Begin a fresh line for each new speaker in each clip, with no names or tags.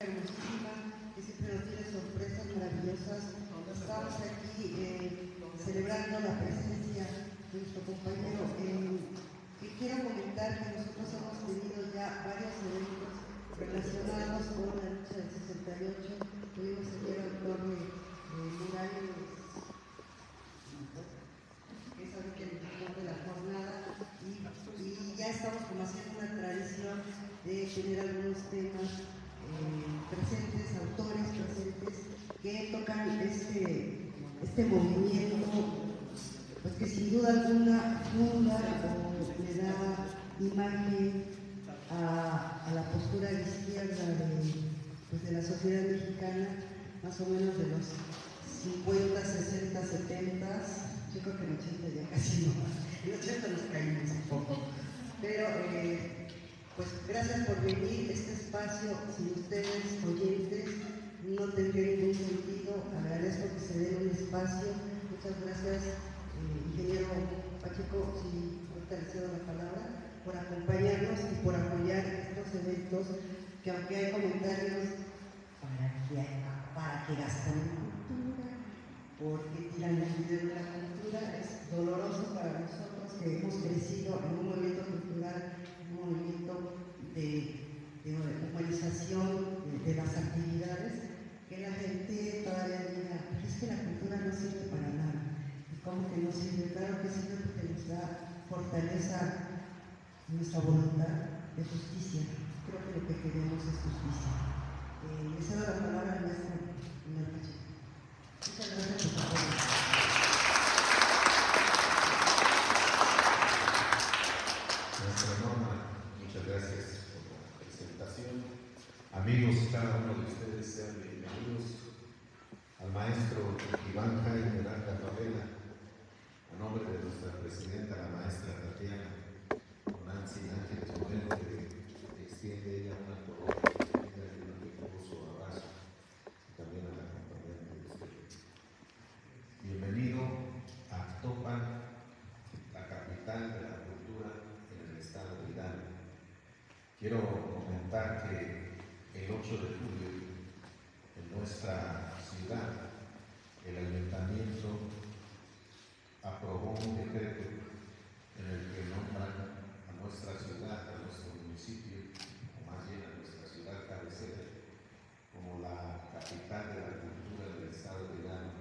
hermosísima, que siempre nos tiene sorpresas maravillosas. Estamos aquí celebrando la presencia de nuestro compañero. Y quiero comentar que nosotros hemos tenido ya varios eventos relacionados con la lucha del 68. Tuvimos ayer al autor de murales, que es ahorita el autor de la jornada, y ya estamos como haciendo una tradición de tener algunos temas presentes, autores presentes, que tocan este movimiento, pues que sin duda alguna funda o le da imagen a la postura de izquierda de la sociedad mexicana, más o menos de los 50, 60, 70, yo creo que en 80 ya casi no, en 80 nos caímos un poco, pero pues gracias por venir. Este espacio, sin ustedes, oyentes, no tendría ningún sentido. Agradezco que se den un espacio. Muchas gracias, ingeniero Pacheco, si ahorita le cedo la palabra, por acompañarnos y por apoyar estos eventos, que aunque hay comentarios para que gasten en cultura, porque tiran el dinero de la cultura, es doloroso para nosotros que hemos crecido en un movimiento cultural, un movimiento de humanización de las actividades, que la gente todavía diga, es que la cultura no sirve para nada. ¿Y cómo que no sirve? Claro que sirve porque nos da fortaleza nuestra voluntad de justicia. Creo que lo que queremos es justicia. Les cedo la palabra al maestro Pacheco. Muchas gracias por su apoyo.
Maestra Norma, muchas gracias por la presentación. Amigos, cada uno de ustedes sean bienvenidos al maestro Iván Jaime Aranda Favela, a nombre de nuestra presidenta, la maestra Tatiana Nancy Ángeles Moreno, que extiende ella una cordial y un afectuoso abrazo, y también a la compañera de usted. Bienvenido a Actopan, la capital de la cultura en el estado de Hidalgo. Quiero comentar que el 8 de julio, en nuestra ciudad, el ayuntamiento aprobó un decreto en el que nombran a nuestra ciudad, a nuestro municipio, o más bien a nuestra ciudad cabecera, como la capital de la cultura del estado de Hidalgo.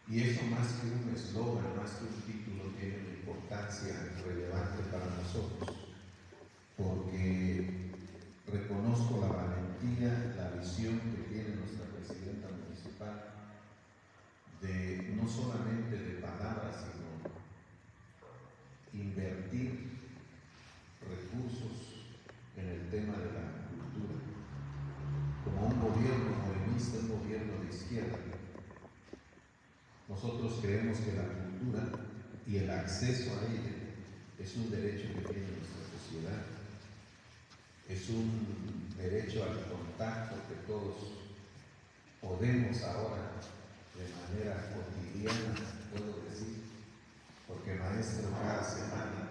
Y eso, más que un eslogan, más que un título, tiene una importancia relevante para nosotros, porque reconozco la valentía, la visión que tiene nuestra presidenta municipal de no solamente de palabras, sino invertir recursos en el tema de la cultura, como un gobierno morenista, un gobierno de izquierda. Nosotros creemos que la cultura y el acceso a ella es un derecho que tiene nuestra sociedad, es un derecho al contacto que todos podemos ahora de manera cotidiana, puedo decir, porque maestro, cada semana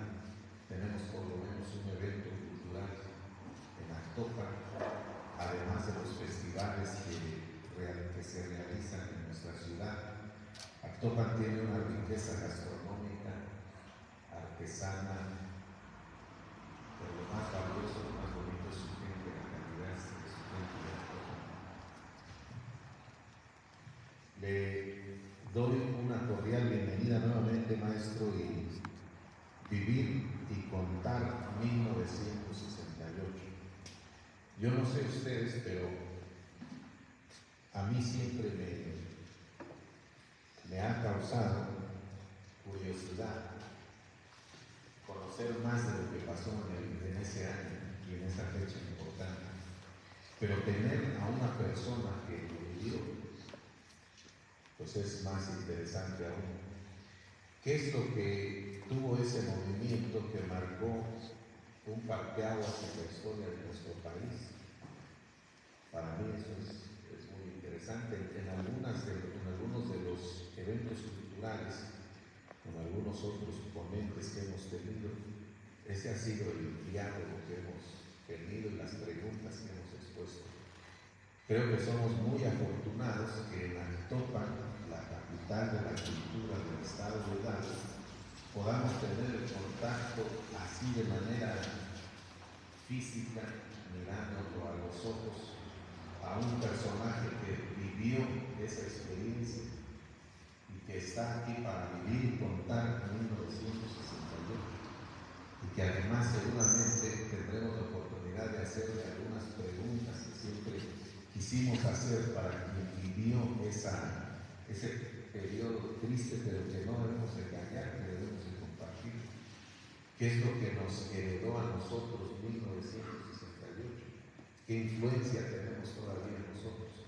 tenemos por lo menos un evento cultural en Actopan, además de los festivales que se realizan en nuestra ciudad. Actopan tiene una riqueza gastronómica, artesana, pero lo más valioso, lo más bonito es su gente, la calidad de su gente de Actopan. Le doy una cordial bienvenida nuevamente, maestro, y vivir y contar 1968. Yo no sé ustedes, pero a mí siempre me ha causado curiosidad conocer más de lo que pasó en ese año y en esa fecha importante. Pero tener a una persona que lo vivió, pues es más interesante aún. ¿Qué es lo que tuvo ese movimiento que marcó un parteaguas en la historia de nuestro país? Para mí eso es muy interesante. En algunos de los eventos culturales, con algunos otros ponentes que hemos tenido, ese ha sido el diálogo que hemos tenido y las preguntas que hemos expuesto. Creo que somos muy afortunados que en Actopan, la capital de la cultura del estado de Hidalgo, podamos tener el contacto así de manera física, mirándolo a los ojos, a un personaje que vivió esa experiencia y que está aquí para vivir y contar en 1968, y que además seguramente tendremos la oportunidad de hacerle algunas preguntas que siempre quisimos hacer para quien vivió ese periodo triste, pero que no debemos engañar, que debemos de compartir. ¿Qué es lo que nos heredó a nosotros 1968? ¿Qué influencia tenemos todavía nosotros?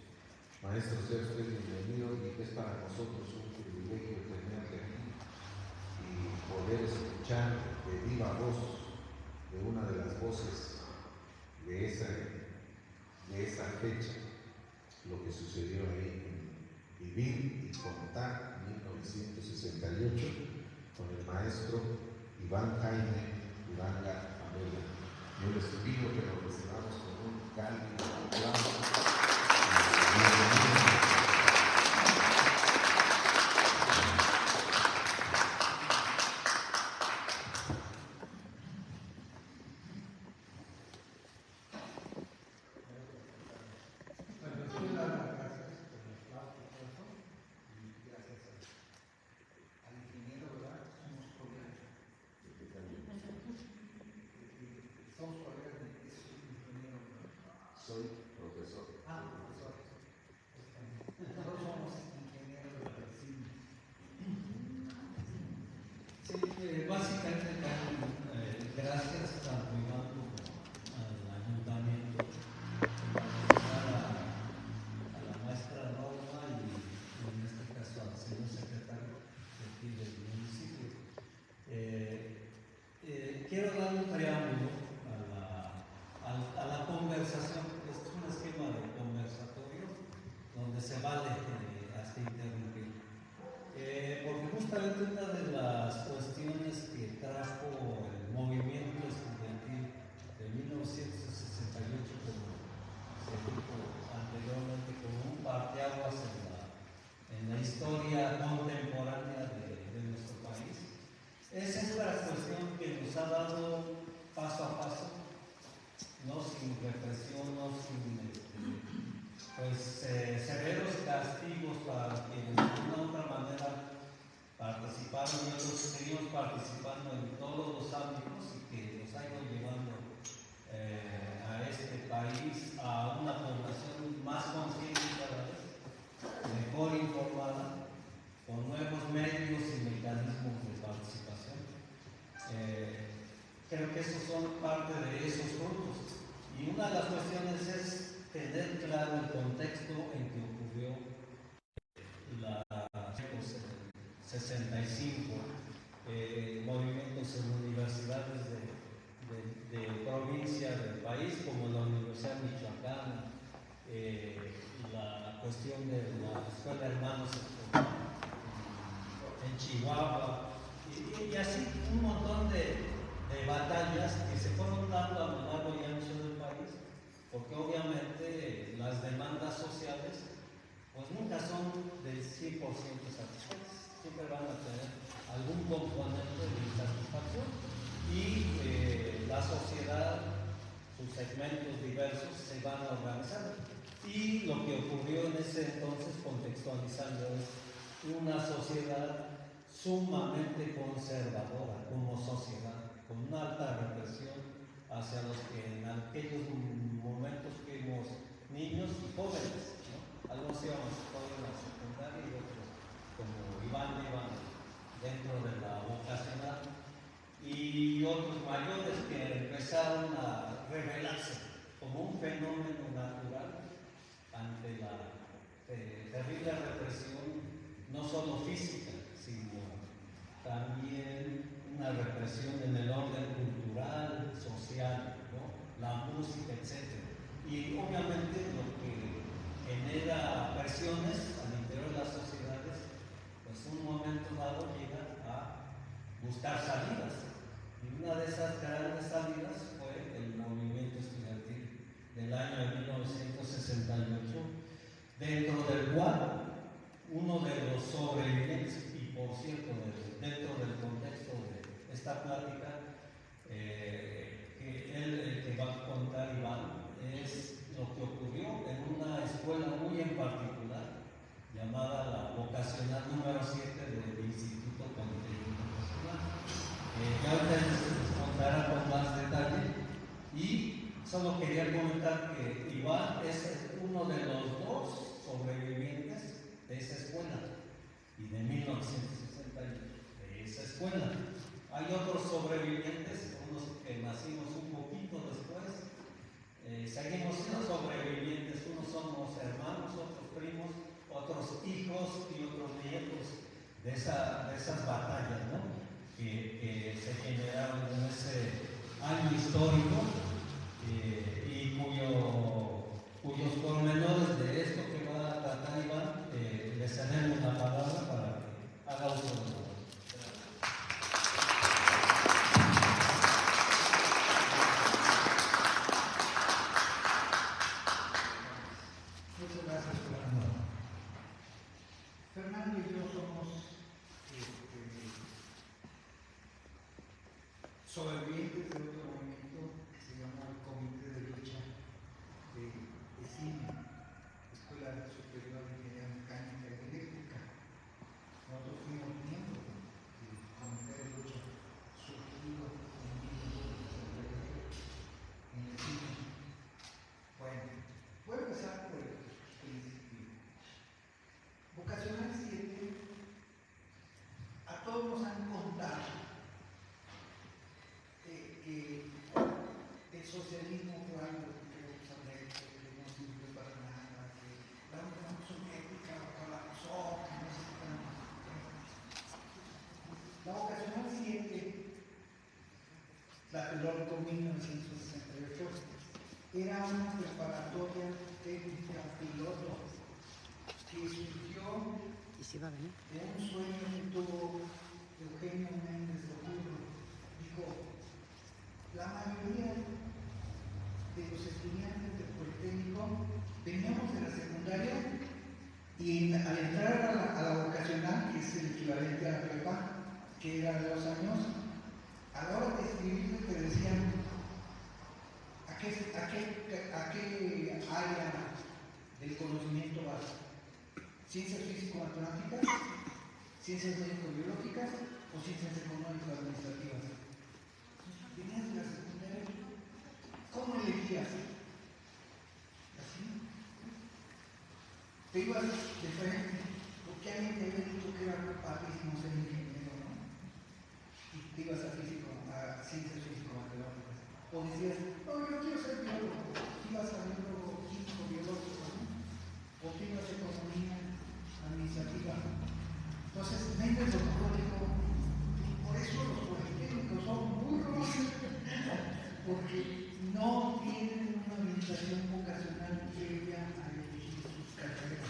Maestro, sea usted bienvenido, y es para nosotros un privilegio tenerle aquí y poder escuchar de viva voz, de una de las voces de esa fecha, lo que sucedió ahí en Vivir y Contar 1968 con el maestro Iván Jaime Uranga Amela. Yo les pido que lo recibamos con un cálido aplauso. Soy profesor.
Profesor. Nosotros somos ingenieros de la cine. Sí, básicamente, gracias tanto Iván como al ayuntamiento, a la maestra Norma y en este caso al señor secretario de aquí del municipio. Quiero dar un preámbulo a la conversación. Este es un esquema de conversatorio donde se vale hasta interrumpir. Porque justamente una de las cuestiones que trajo el movimiento estudiantil de 1968, como se dijo anteriormente, como un parteaguas en la historia contemporánea de nuestro país, es esta cuestión que nos ha dado paso a paso, no sin represión, no sin severos castigos para quienes de una u otra manera participaron, y otros seguimos participando en todos los ámbitos, y que nos ha ido llevando a este país a una población más consciente cada vez, mejor informada, con nuevos medios y mecanismos de participación. Creo que esos son parte de esos frutos. Y una de las cuestiones es tener claro el contexto en que ocurrió la 65, movimientos en universidades de provincia del país, como la Universidad Michoacana, la cuestión de la Escuela de Hermanos en Chihuahua, y así un montón de batallas que se fueron dando a lo largo y ancho del país, porque obviamente las demandas sociales pues nunca son del 100% satisfechas, siempre van a tener algún componente de insatisfacción, y la sociedad, sus segmentos diversos se van a organizar. Y lo que ocurrió en ese entonces, contextualizando, es una sociedad sumamente conservadora como sociedad, con una alta represión hacia los que en aquellos momentos fuimos niños y jóvenes, ¿no? Algunos íbamos en la secundaria y otros, como Iván, iban dentro de la vocacional, y otros mayores que empezaron a revelarse como un fenómeno natural ante la terrible represión, no solo física, sino también una represión en el orden cultural, social, ¿no? La música, etc. Y obviamente lo que genera presiones al interior de las sociedades, pues en un momento dado llega a buscar salidas. Y una de esas grandes salidas fue el movimiento estudiantil del año de 1968, los sobrevivientes, y por cierto, dentro del contexto de esta plática, que él que va a contar Iván, es lo que ocurrió en una escuela muy en particular, llamada la vocacional número 7 del Instituto Politécnico Nacional. Ya ahorita les contará con más detalle, y solo quería comentar que Iván es uno de los dos sobrevivientes de esa escuela y de 1961 de esa escuela. Hay otros sobrevivientes, unos que nacimos un poquito después, seguimos siendo sobrevivientes, unos somos hermanos, otros primos, otros hijos y otros nietos de esas batallas, ¿no? que se generaron en ese año histórico, y cuyos pormenores de esto que va a tratar Iván, le cedemos la palabra para que haga uso de la.
Muchas gracias, Fernando. Fernando y yo somos sobrevivientes de otro movimiento que se llama el Comité de Lucha de CIMI, Escuela Superior de Ingeniería Mecánica y Eléctrica. Nosotros fuimos miembros del Comité de Lucha surgido en el CIMI. Bueno, voy a empezar por el principio. Vocacional 7, a todos nos han contado que el socialismo fue algo que no sirvió para nada, que la Unión Soviética colapsó, que no sé qué. La vocacional 7, la LORCO 1968, era una preparatoria técnica piloto que surgió de un sueño que tuvo Eugenio Méndez de Ocurro. Dijo, la mayoría de los estudiantes del Politécnico veníamos de la secundaria y al entrar a la vocacional, que es el equivalente a la prepa, que era de 2 años, a la hora de escribir te decían ¿a qué área del conocimiento vas? ¿Ciencias físico-matemáticas? ¿Ciencias médico-biológicas? ¿O ciencias económico-administrativas? Venías de la secundaria. ¿Cómo elegías? Así. Te ibas de frente, porque alguien te había dicho que era padrísimo ser ingeniero, ¿no? Y te ibas a ciencias físico-matemáticas. O decías, no, yo quiero ser biólogo. Ibas a biólogo químico-biológico, ¿no? O te ibas a economía administrativa. Entonces, Méndez de Ocurro dijo, por eso los politécnicos son burros, porque no tienen una orientación vocacional previa a elegir sus carreras.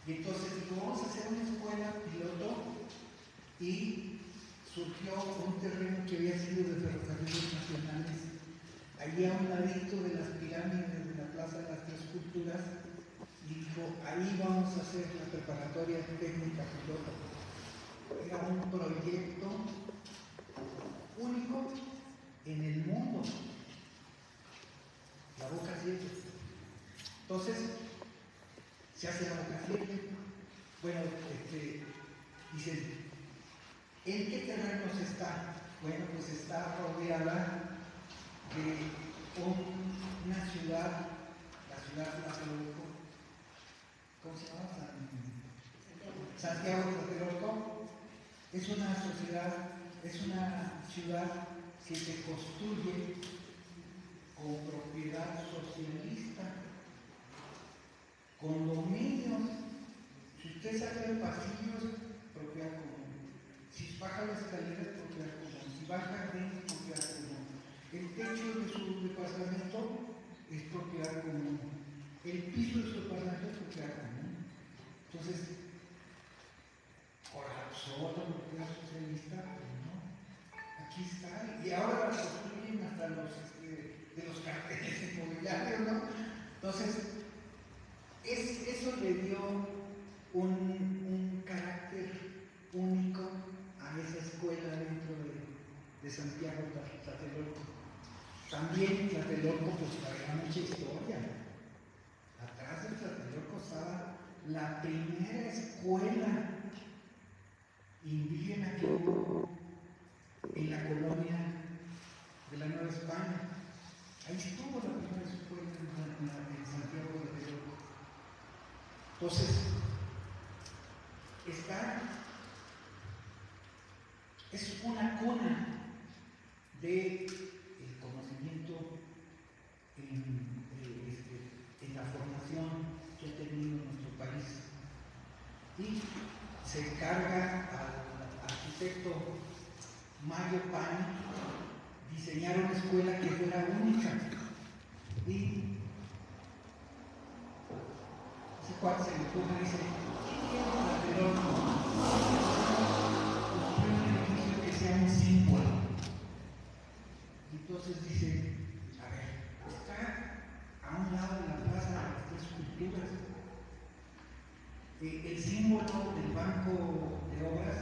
Y entonces dijo, vamos a hacer una escuela piloto, y surgió un terreno que había sido de ferrocarriles nacionales, allí a un ladito de las pirámides de la Plaza de las Tres Culturas, y dijo, ahí vamos a hacer la preparatoria técnica piloto. Era un proyecto único en el mundo, la Boca 7. Entonces, se hace la Boca 7. Bueno, dicen, ¿en qué terrenos está? Bueno, pues está rodeada de una ciudad, la ciudad de Tlatelolco. ¿Cómo se llama? Santiago Tlatelolco. Es una ciudad que se construye con propiedad socialista, condominios. Si usted saca el pasillo, es propiedad común. Si baja la escalera, es propiedad común. Si baja dentro, es propiedad común. El techo de su departamento es propiedad común. El piso de su departamento es propiedad común. Entonces, colapsó la propiedad socialista, pero no. Aquí está. Y ahora la construyen hasta de los carteles inmobiliarios, ¿no? Entonces, eso le dio un También Tlatelolco pues traía mucha historia. Atrás de Tlatelolco estaba la primera escuela indígena que hubo en la colonia de la Nueva España. Ahí estuvo la primera escuela en Santiago de Tlatelolco. Entonces, es una cuna del conocimiento en la formación que ha tenido nuestro país. Y se encarga al arquitecto Mario Pani diseñar una escuela que fuera única. Y ese cuate se le ocurre y dice: ¿qué tiene Tlatelolco? Construir un edificio que sea un símbolo. Y entonces dice: a ver, está a un lado de la plaza de las Tres Culturas. El símbolo del Banco de Obras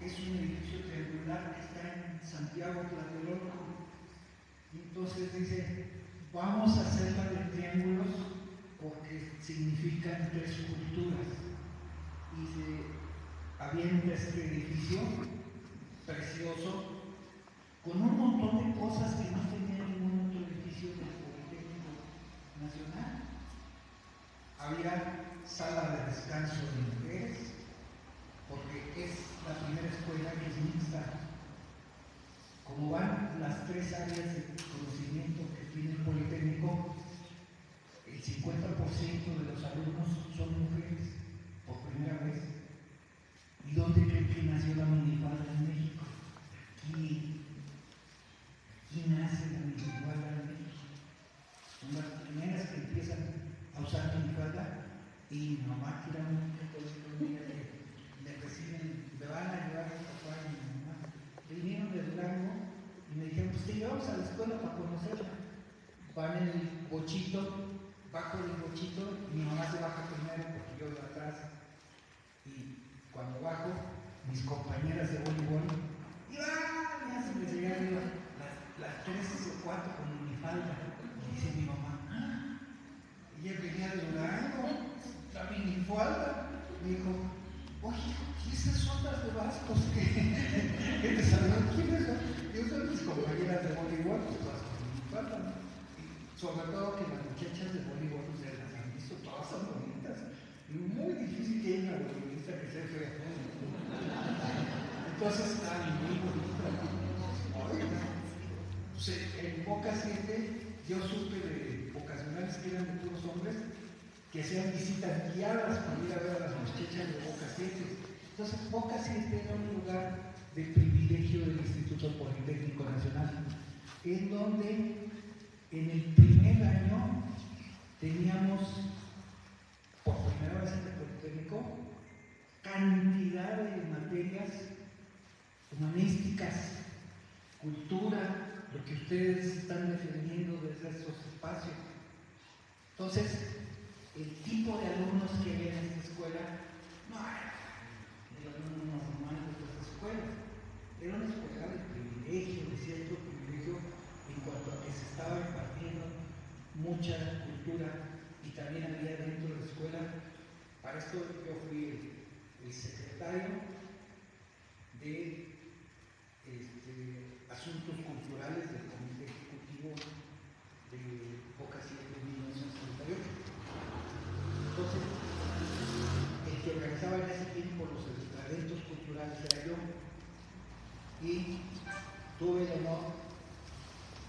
es un edificio triangular que está en Santiago Tlatelolco. Y entonces dice: vamos a hacerla de triángulos porque significan tres culturas. Y se avienta este edificio precioso con un montón de cosas que no tenía ningún otro edificio del Politécnico Nacional. Había sala de descanso de mujeres, porque es la primera escuela que es mixta. Como van las tres áreas de conocimiento que tiene el Politécnico, el 50% de los alumnos son mujeres, por primera vez. ¿Y dónde creen que nació la minifalda en México? Aquí nace la minifalda en México. Son las primeras que empiezan a usar minifalda. Y mi mamá, que era muy católica, me reciben, me van a ayudar a mi papá y mi mamá. Vinieron de Durango y me dijeron: pues te llevamos a la escuela para conocerla. Van en el bochito, bajo del bochito, y mi mamá se baja primero porque yo iba atrás. Y cuando bajo, mis compañeras de voleibol, y ya se me llegaron las 3 o 4 con minifalda. Y dice mi mamá: ¡ah! Ella venía de Durango, la minifalda. Me dijo: oye, ¿y esas son las de Vascos que te salieron? ¿Quiénes son? Yo soy mis compañeras de voleibol, pues todas con minifalda, ¿no? Y sobre todo que las muchachas de voleibol, ustedes las han visto, todas son bonitas. Y muy difícil que haya una voleibolista que sea fea. Entonces, muy bonita. Pues en Boca 7 yo supe de vocacionales que eran de puros hombres que hacían visitas guiadas para ir a ver a las muchachas de Boca 7. Entonces, Boca 7 era un lugar de privilegio del Instituto Politécnico Nacional, en donde en el primer año teníamos, por primera vez en el Politécnico, cantidad de materias humanísticas, cultura, lo que ustedes están defendiendo desde estos espacios. Entonces, el tipo de alumnos que había en esta escuela no era el alumno normal de estas escuelas. Era una escuela de privilegio, de cierto privilegio, en cuanto a que se estaba impartiendo mucha cultura, y también había dentro de la escuela. Para esto yo fui el secretario de Asuntos Culturales del Comité Ejecutivo de Boca 7 en 1938. Entonces, el que organizaba en ese tiempo los eventos culturales era yo, y tuve el honor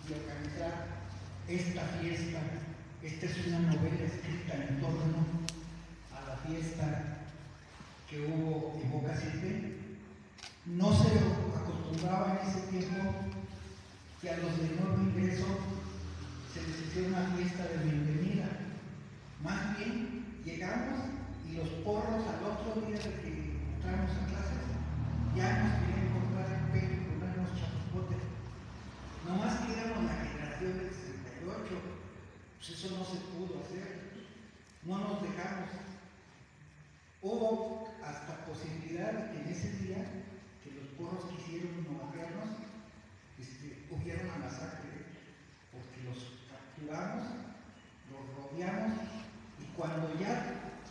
de organizar esta fiesta. Esta es una novela escrita en torno a la fiesta que hubo en Boca 7. No se acostumbraba en ese tiempo que a los de nuevo ingreso se les hiciera una fiesta de bienvenida. Más bien, llegamos y los porros al otro día de que entramos a clases ya nos querían comprar el pelo y ponernos chapopotes. Nomás que éramos la generación del 68, pues eso no se pudo hacer. No nos dejamos. Hubo hasta posibilidad de que en ese día que los porros quisieron novatearnos, hubiera una masacre, porque los capturamos, los rodeamos, y cuando ya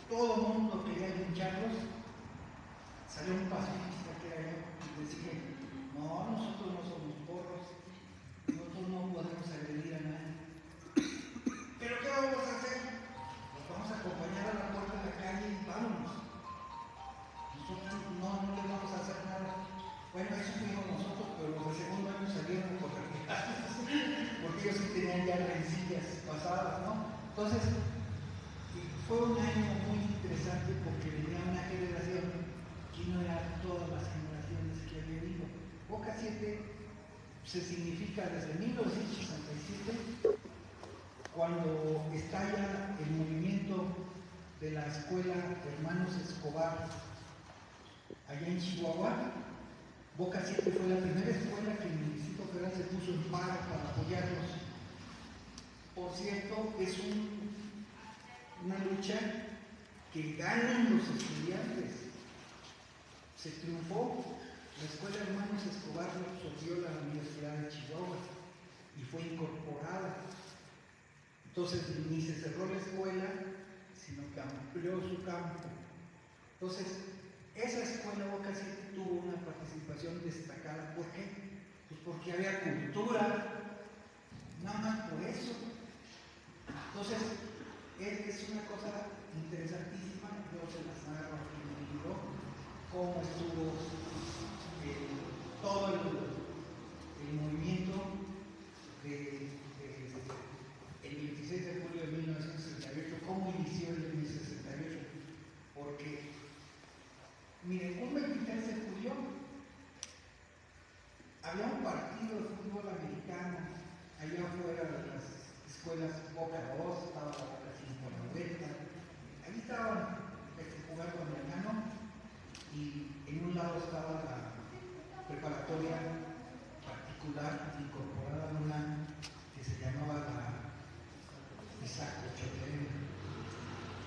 todo el mundo quería lincharlos, salió un pacifista que era yo y decía, no, nosotros no somos porros, nosotros no podemos agredir a nadie. ¿Pero qué vamos a hacer? Nos vamos a acompañar a la puerta de la calle y vámonos. Nosotros no les vamos a hacer nada. Bueno, eso fuimos nosotros, pero los del segundo año salieron por porque ellos sí tenían ya rencillas pasadas, ¿no? Entonces, fue un año muy interesante porque venía una generación que no era todas las generaciones que había habido. Boca 7 se significa desde 1967, cuando estalla el movimiento de la escuela Hermanos Escobar allá en Chihuahua. Boca 7 fue la primera escuela que el Distrito Federal se puso en paro para apoyarlos. Por cierto, es una lucha que ganan los estudiantes. Se triunfó. La escuela Hermanos Escobar lo absorbió la Universidad de Chihuahua y fue incorporada. Entonces ni se cerró la escuela, sino que amplió su campo. Entonces, esa escuela Boca 7 tuvo una participación destacada. ¿Por qué? Pues porque había cultura, nada más por eso. Entonces, es una cosa interesantísima. Yo se las narro aquí en el libro, cómo estuvo todo el movimiento el 26 de julio de 1968, cómo inició el 1968, porque, miren, un 23 de julio había un partido de fútbol americano allá afuera de las escuelas Boca 2, estaba la Boca 5 a la vuelta, ahí estaban jugando americano y en un lado estaba la preparatoria particular incorporada a una que se llamaba la Isaac Ochoa.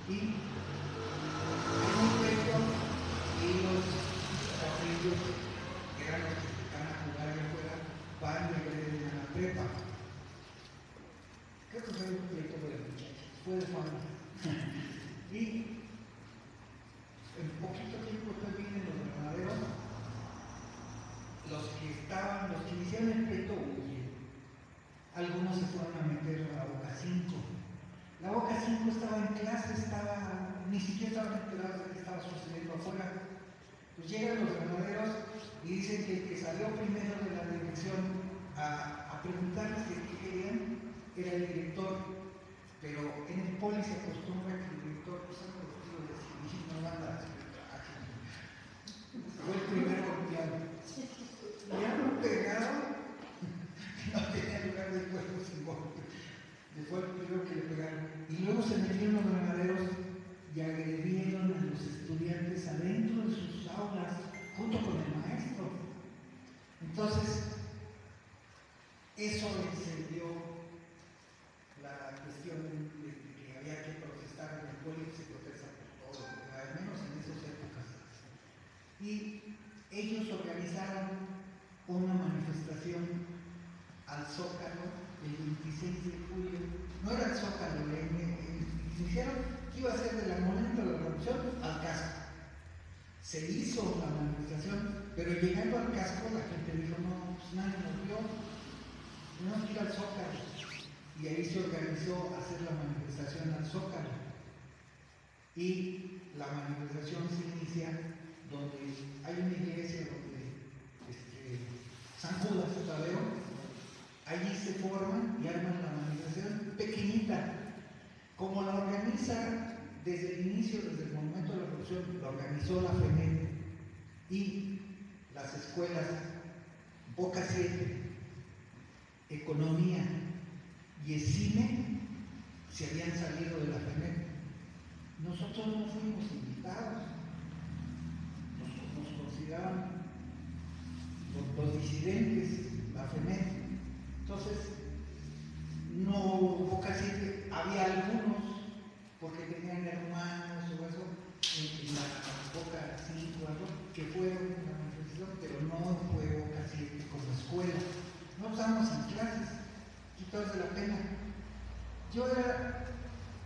Y en un pleito, los carrillos, que eran los que estaban a jugar allá afuera, van y agreden a la prepa. Creo que fue un pleito de muchachos, fue de fama. Y en poquito tiempo también en los granaderos, los que iniciaron el pleito huyen. Algunos se fueron a meter a la Boca 5. La Boca 5 estaba en clase, ni siquiera estaban enterados de qué estaba sucediendo afuera. Pues llegan los granaderos y dicen que el que salió primero de la dirección a preguntarles qué querían era el director, pero en el poli se acostumbra que el director salga vestido de civil, no manda a hacer traje. Fue el primer golpeado. Ya lo pegaron, no tenía lugar de cuerpo sin golpe. Fue el primero que le pegaron. Y luego se metieron los granaderos y agredieron a los estudiantes adentro de sus aulas, junto con el maestro. Entonces, eso encendió la cuestión de que había que protestar en el pueblo, se protesta por todo, al menos en esas épocas. Y ellos organizaron una manifestación al Zócalo el 26 de julio. No era el Zócalo, iniciaron que iba a ser de la moneda de la revolución al casco. Se hizo la manifestación, pero llegando al casco la gente dijo, no, pues nadie nos vio, tenemos que ir al Zócalo. Y ahí se organizó hacer la manifestación al Zócalo. Y la manifestación se inicia donde hay una iglesia donde San Judas Tadeo, allí se forman y arman la manifestación pequeñita. Como la organiza desde el inicio, desde el momento de la revolución, la organizó la FENET y las escuelas Boca 7, Economía y ESIME se habían salido de la FENET. Nosotros no fuimos invitados, nos consideraban los disidentes, la FENET. Entonces, no Boca 7, había algunos, porque tenían hermanos o eso, en la Boca 5 que fueron a la manifestación, pero no fue Boca 7 como escuela. Yo era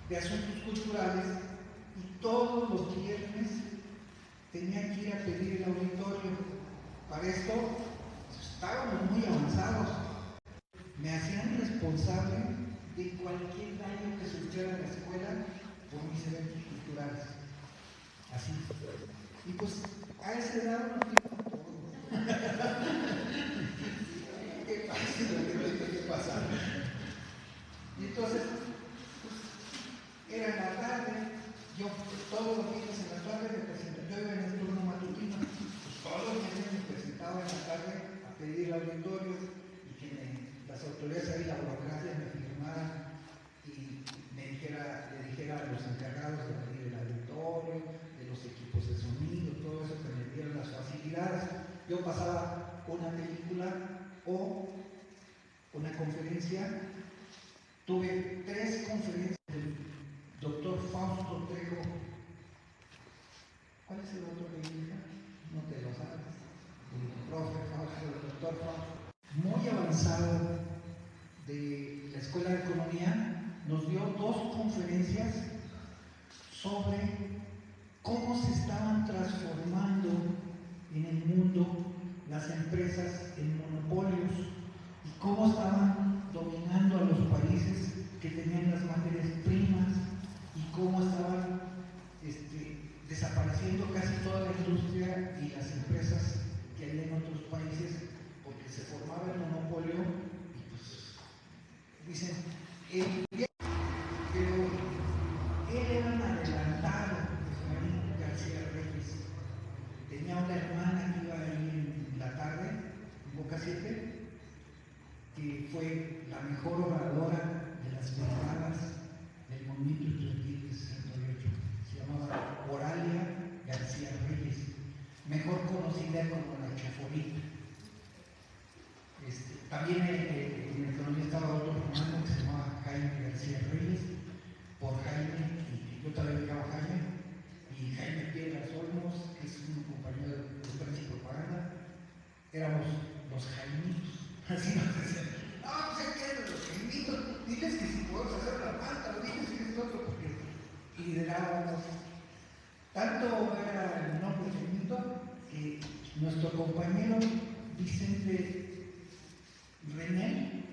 de asuntos culturales y todos los viernes tenía que ir a pedir el auditorio. Para esto estábamos muy avanzados. Me hacían responsable de cualquier daño que sufriera en la escuela por mis eventos culturales. Así. Y pues a esa edad uno tiene todo. ¿Qué pasa? ¿Qué pasa? Y entonces, pues, era en la tarde, yo todos los días en la tarde me presentaba, yo iba en el turno matutino, pues todos los días me presentaba en la tarde a pedir el auditorio y que las autoridades ahí, la burocracia, me firmaran y le dijera a los encargados de abrir el auditorio, de los equipos de sonido, todo eso, que me dieran las facilidades. Yo pasaba una película o una conferencia. Tuve 3 conferencias del doctor Fausto Trejo. ¿Cuál es el otro que diga? No te lo sabes. El profe Fausto, el doctor Fausto. Muy avanzado de la Escuela de Economía, nos dio 2 conferencias sobre cómo se estaban transformando en el mundo las empresas en monopolios y cómo estaban dominando a los países que tenían las materias primas y cómo estaban desapareciendo casi toda la industria y las empresas que hay en otros países porque se formaba el monopolio y pues dicen, pero él era un adelantado de Juan García Reyes. Tenía una hermana que iba ahí en la tarde, en Boca 7, que fue la mejor oradora de las brigadas del movimiento estudiantil de 68. Se llamaba Oralia García Reyes, mejor conocida como la Chaforita. También en economía estaba otro hermano que se llamaba Jaime García Reyes, por Jaime, y yo también me llamo Jaime, y Jaime Piedras Olmos, que es un compañero de prensa y propaganda. Éramos los Jaimitos. Así nos decían, no, pues hay que ir los Jaimitos, diles que si podemos hacer la falta, lo diles que es otro, porque liderábamos. Tanto era el nombre Jaimito que nuestro compañero Vicente René,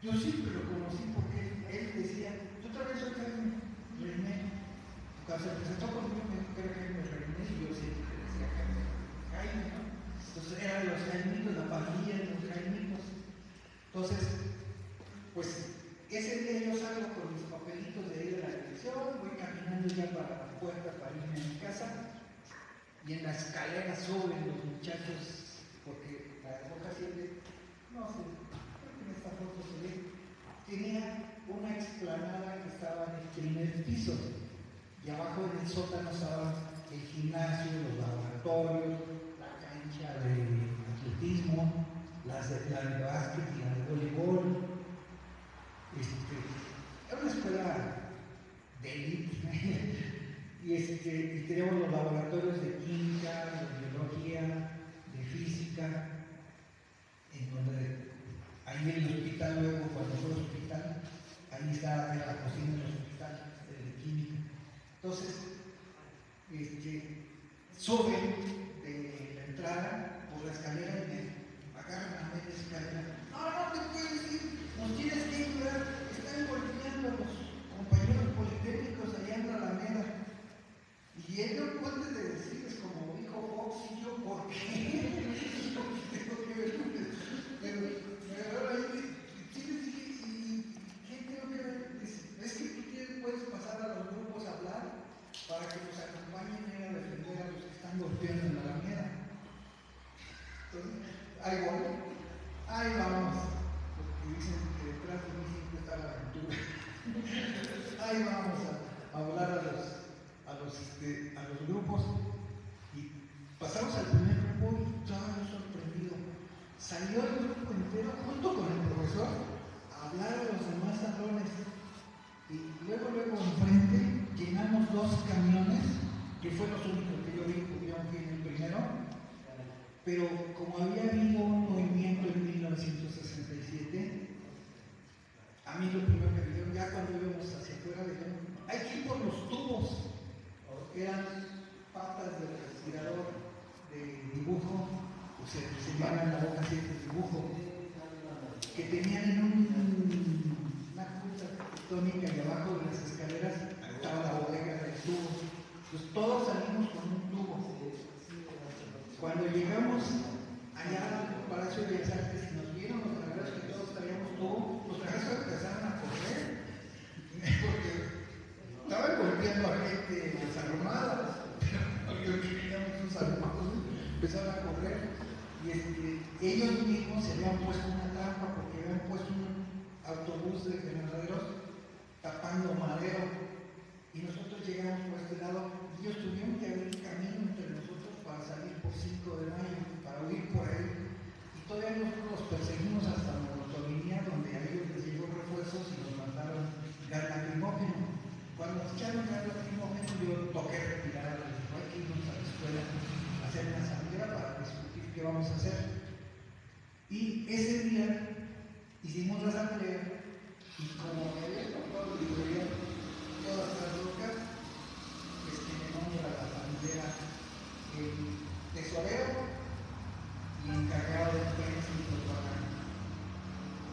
yo siempre lo conocí porque él decía, yo también soy Jaime René. Cuando se presentó conmigo me dijo que era Jaime René y yo siempre le decía Jaime, ¿no? Entonces eran los Jaimitos, la pandilla de los Jaimitos. Entonces, pues ese día yo salgo con mis papelitos de ir a la dirección, voy caminando ya para la puerta para irme a mi casa y en la escalera suben los muchachos, porque la de Boca 7, no sé, creo que en esta foto se ve, tenía una explanada que estaba en el primer piso y abajo en el sótano estaba el gimnasio, los laboratorios, la cancha de atletismo, la de básquet y la de voleibol. Era una escuela de élite y teníamos los laboratorios de química, de biología, de física, en donde ahí en el hospital, luego cuando fue al hospital, ahí estaba la cocina del hospital de química. Entonces, suben de la entrada por la escalera y me agarran a media escalera. No te puedes ir, nos tienes que ayudar, están golpeando a los compañeros politécnicos allá en la Alameda. Y él no puede decir, es como dijo Fox y yo, ¿por qué? Tengo que ver, pero ahí, ¿y qué tengo que ver? Es que tú puedes pasar a los grupos a hablar para que nos acompañen a defender a los que están golpeando en la Alameda. Entonces, ahí vamos, porque dicen que detrás de mí siempre está la aventura. Ahí vamos a hablar a los grupos y pasamos al primer grupo y estaba yo sorprendido. Salió el grupo entero junto con el profesor a hablar a los demás salones y luego enfrente llenamos 2 camiones, que fue los únicos que yo vi, porque yo fui en el primero, pero como había habido un movimiento en 1967, a mí lo primero que me dio ya cuando íbamos hacia afuera, dijeron, hay que ir por los tubos. Eran patas de respirador de dibujo, o sea, que se llevaban en la boca así de dibujo, que tenían en una junta tectónica y abajo de las escaleras estaba la bodega del tubo. Pues todos salimos con un tubo. Cuando llegamos allá al Palacio de Bellas Artes y nos vieron los ganaderos que todos traíamos tubo, los ganaderos empezaron a correr, porque estaban golpeando a gente desarmada, porque teníamos unos armados, empezaron a correr, y ellos mismos se habían puesto una trampa, porque habían puesto un autobús de ganaderos tapando madero, y nosotros llegamos por este lado, y ellos tuvieron que abrir camino entre nosotros para salir por 5 de mayo, para huir por ahí, y todavía nosotros los perseguimos hasta Motolinía, donde a ellos les llegó refuerzos y nos mandaron gas lacrimógeno. Cuando nos echaron gas lacrimógeno, yo toqué retirar, les dije, hay que irnos a la escuela a hacer una asamblea para discutir qué vamos a hacer. Y ese día hicimos la asamblea, y como me había tocado librería todas las rocas, me nombra la asamblea el tesorero y encargado de prensa y propaganda.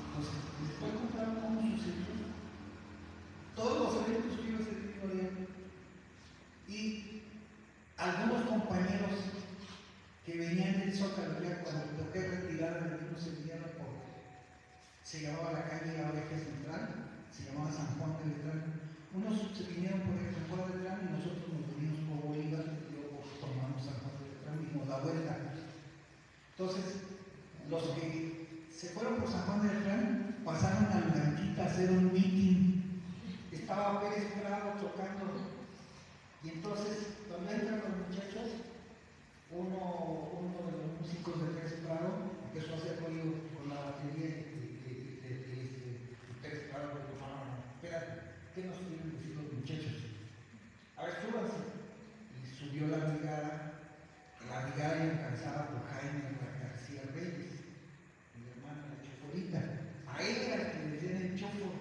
Entonces, después contaron cómo sucedió. Todos los eventos que iba a ser Oriente, y algunos compañeros que venían del Zócalo, ya cuando toqué retirar el mismo se vinieron porque se llamaba la calle La Oreja Central, se llamaba San Juan de Letrán. Unos se vinieron por el San Juan de Letrán y nosotros nos vinimos por Bolívar y luego tomamos San Juan de Letrán y dimos la vuelta. Entonces, los que se fueron por San Juan de Letrán pasaron a Blanquita a hacer un meeting. Estaba Pérez Prado tocando, y entonces cuando entran los muchachos, uno de los músicos de Pérez Prado empezó a hacer ruido con la batería de Pérez Prado. Espérate, ¿qué nos quieren decir los muchachos? A ver, súbanse. Y subió la brigada encabezada por Jaime García Reyes, mi hermana la choforita. A él era el que le decían el chofo.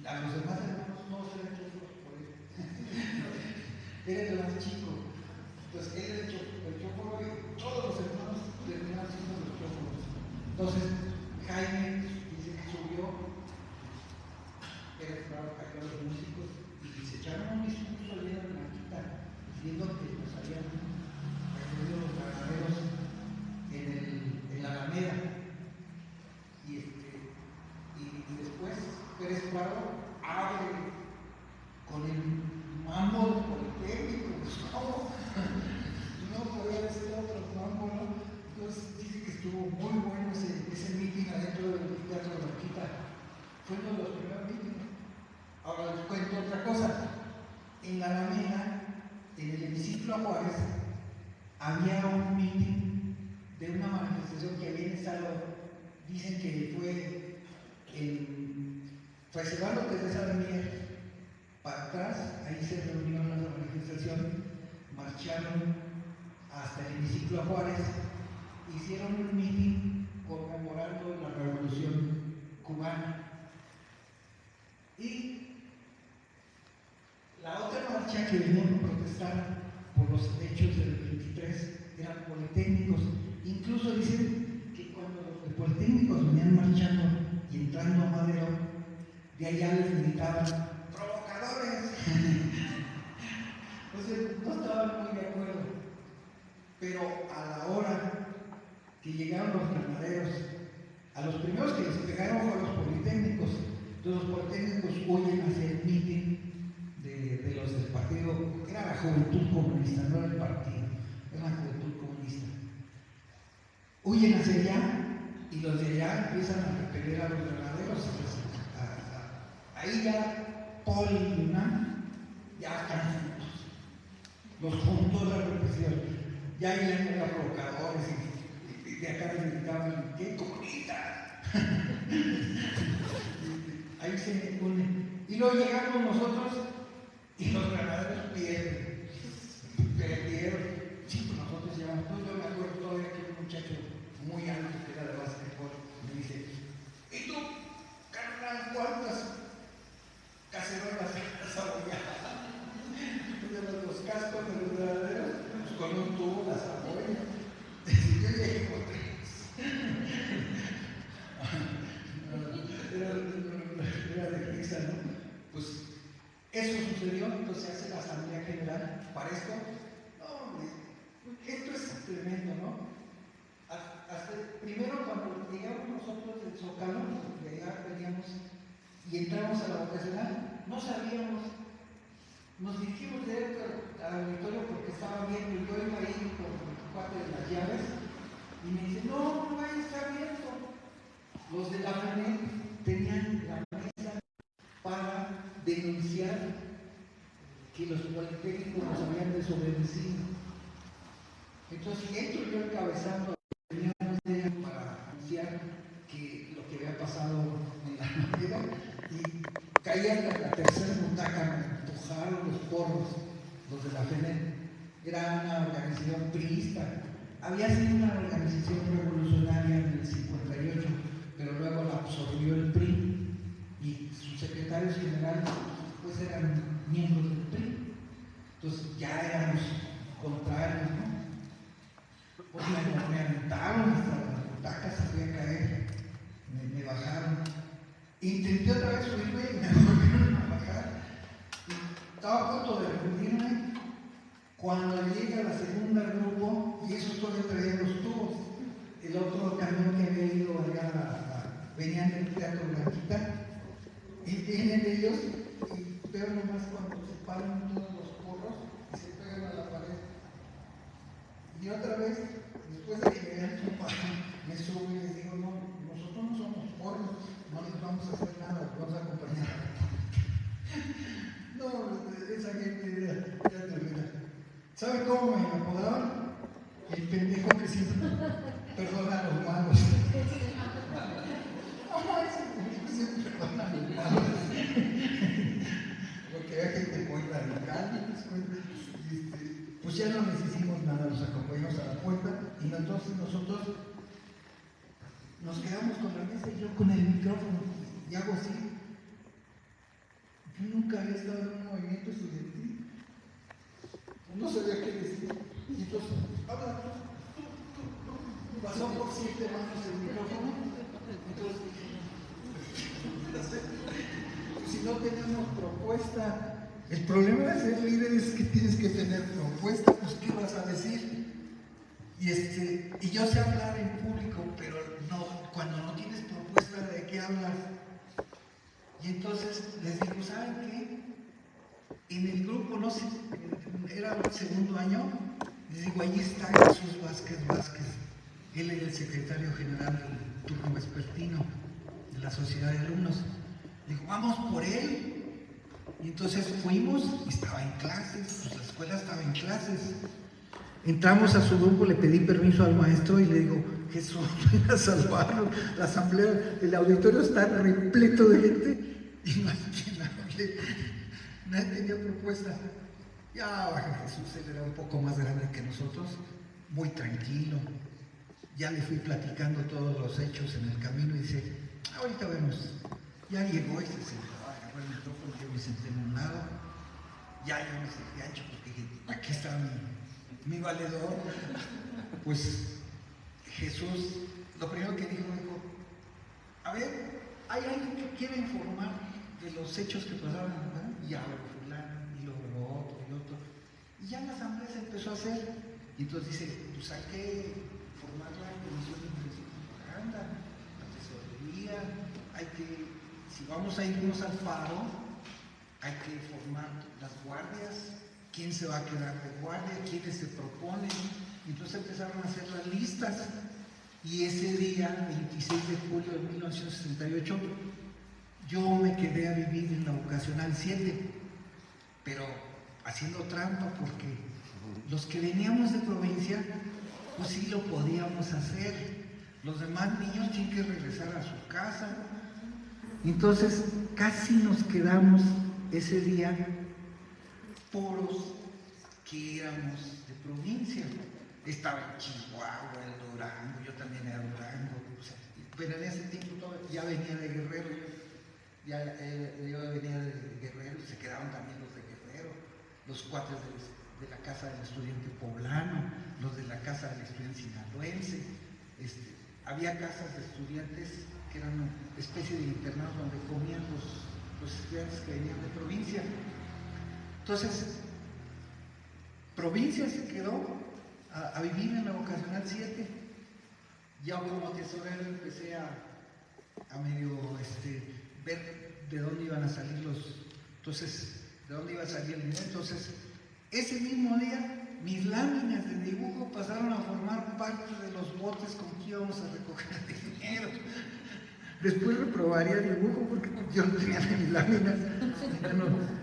A los demás hermanos no eran chofos por él. Era el más chico. Entonces él era el chofo y todos los hermanos terminaron siendo los chofos. Entonces Jaime dice que subió, era claro, cayó a los músicos y se echaron un discurso allá en la quita diciendo que nos habían perdido los ganaderos en la Alameda. Y después Pérez Prado abre con el mambo del Politécnico, pues ¿cómo? No podía decir otro mambo, ¿no? Entonces dice que estuvo muy bueno ese meeting adentro del Teatro de la Quita. Fue uno de los primeros meetings. Ahora les cuento otra cosa. En la Alameda, en el hemiciclo a Juárez, había un meeting de una manifestación que había estado, dicen que fue en Fray Servando Teresa de Mier, para atrás, ahí se reunió la manifestación, marcharon hasta el hemiciclo a Juárez, hicieron un meeting conmemorando la Revolución Cubana. Y la otra marcha que venían a protestar por los hechos del 23 eran politécnicos. Incluso dicen que cuando los politécnicos venían marchando y entrando a Madero, de allá les gritaban ¡provocadores! Entonces no estaban muy de acuerdo. Pero a la hora que llegaron los ganaderos, a los primeros que les pegaron fueron los politécnicos. Entonces los politécnicos huyen hacia el meeting de los del partido, era la Juventud Comunista, no era el partido, era la Juventud Comunista. Huyen hacia allá y los de allá empiezan a repeler a los ganaderos. Ahí ya Poli y UNAM ya están juntos. Los juntos de la represión. Ya vienen los provocadores y de acá les gritaban, ¡qué comunista! Ahí se unen. Y luego llegamos nosotros y los ganaderos perdieron. Sí, pues nosotros llevamos. Pues yo me acuerdo todavía que un muchacho muy alto que era de básquetbol me dice, ¿y tú, carnal, cuántas Pues eso sucedió, entonces se hace la Asamblea General para esto. No, hombre, esto es tremendo, ¿no? Primero, cuando llegamos nosotros del Zócalo, de allá veníamos y entramos a la vocacional, no sabíamos, nos dirigimos directo al auditorio porque estaba viendo, y yo iba ahí con el cuate de las llaves y me dice, no, ahí está abierto. Los de la FENEC tenían la mesa para denunciar que los politécnicos nos habían desobedecido. Entonces entro yo encabezando para anunciar que lo que había pasado en la manera, y caían en la tercera butaca, me empujaron los porros, los de la FENEC. Era una organización priista, había sido una organización revolucionaria en el 58, pero luego la absorbió el PRI y sus secretarios generales pues eran miembros del PRI. Entonces ya éramos contrarios, ¿no? Pues me aventaron hasta las butacas, sabía caer, me bajaron. Intenté otra vez subirme y me volvieron a bajar. Y estaba a punto de rendirme cuando llega la segunda grupo, y esos todavía traían los tubos. El otro camión que había ido allá, venían del Teatro Blanquita, y vienen ellos, y veo nomás cuando se paran todos los porros y se pegan a la pared. Y otra vez, después de que me han chupado, me subo y les digo, no, nosotros no somos porros, no les vamos a hacer nada, les vamos a acompañar. No, esa gente ya termina. ¿Sabe cómo me apodaban? El pendejo que siempre perdona a los malos. Siempre perdona a los malos. Porque hay gente muy radical, pues ya no les hicimos nada, los acompañamos a la puerta y entonces nosotros nos quedamos con la mesa y yo con el micrófono y hago así. Yo nunca había estado en un movimiento estudiantil, no sabía qué decir. Y entonces, habla, pasó por 7 manos el micrófono. Entonces dije, si no tenemos propuesta. El problema de ser líder es que tienes que tener propuesta, pues ¿qué vas a decir? Y yo sé hablar en público, pero no, cuando no tienes propuesta, ¿de qué hablas? Y entonces les digo, ¿saben qué? En el grupo, no sé, era el segundo año, les digo, ahí está Jesús Vázquez, él era el secretario general del turno vespertino de la Sociedad de Alumnos. Digo, vamos por él. Y entonces fuimos, estaba en clases, pues la escuela estaba en clases. Entramos a su grupo, le pedí permiso al maestro y le digo, Jesús, ven a salvarnos. La asamblea, el auditorio está repleto de gente y no hay quien hable. Nadie tenía propuesta. Ya baja Jesús, él era un poco más grande que nosotros, muy tranquilo. Ya le fui platicando todos los hechos en el camino y dice, ahorita vemos. Ya llegó y se sentó. El micrófono, yo me senté en un lado, ya yo me sentí ancho porque dije, aquí está mi valedor. Pues Jesús, lo primero que dijo, a ver, hay alguien que quiere informar de los hechos que pasaron, ¿verdad? Y hablo fulano, y luego lo otro, y lo otro. Y ya la asamblea se empezó a hacer. Y entonces dice, pues hay que formar la comisión de impresión y propaganda, la tesorería, hay que... Si vamos a irnos al faro, hay que formar las guardias, quién se va a quedar de guardia, quiénes se proponen. Entonces empezaron a hacer las listas y ese día, 26 de julio de 1968, yo me quedé a vivir en la vocacional 7, pero haciendo trampa porque los que veníamos de provincia, pues sí lo podíamos hacer. Los demás niños tienen que regresar a su casa. Entonces casi nos quedamos ese día poros que éramos de provincia. Estaba en Chihuahua, el Durango, yo también era Durango, o sea, pero en ese tiempo ya venía de Guerrero, yo venía de Guerrero, se quedaron también los de Guerrero, los cuates de la casa del estudiante poblano, los de la casa del estudiante sinaloense. Había casas de estudiantes que eran una especie de internados donde comían los estudiantes que venían de provincia. Entonces, provincia se quedó a vivir en la vocacional 7. Ya como tesorero empecé a medio ver de dónde iban a salir de dónde iba a salir el dinero. Entonces, ese mismo día, mis láminas de dibujo pasaron a formar parte de los botes con que íbamos a recoger el dinero. Después reprobaría dibujo porque yo no tenía ni mis láminas.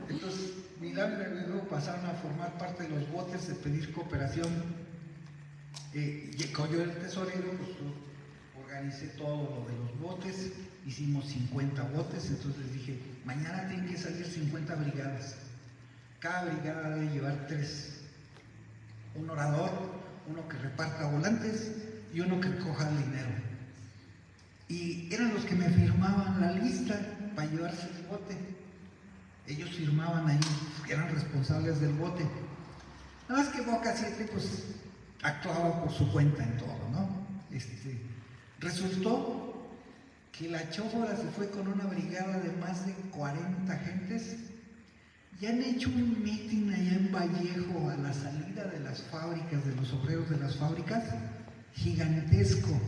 Entonces, mis láminas de dibujo pasaron a formar parte de los botes de pedir cooperación. Llegó yo el tesorero, pues organicé todo lo de los botes, hicimos 50 botes, entonces les dije, mañana tienen que salir 50 brigadas. Cada brigada debe llevar 3. Un orador, uno que reparta volantes y uno que recoja el dinero. Y eran los que me firmaban la lista para llevarse el bote. Ellos firmaban ahí, eran responsables del bote. Nada más que Boca 7 pues actuaba por su cuenta en todo, ¿no? Resultó que la chófora se fue con una brigada de más de 40 gentes y han hecho un mitin allá en Vallejo a la salida de las fábricas, de los obreros de las fábricas, gigantesco.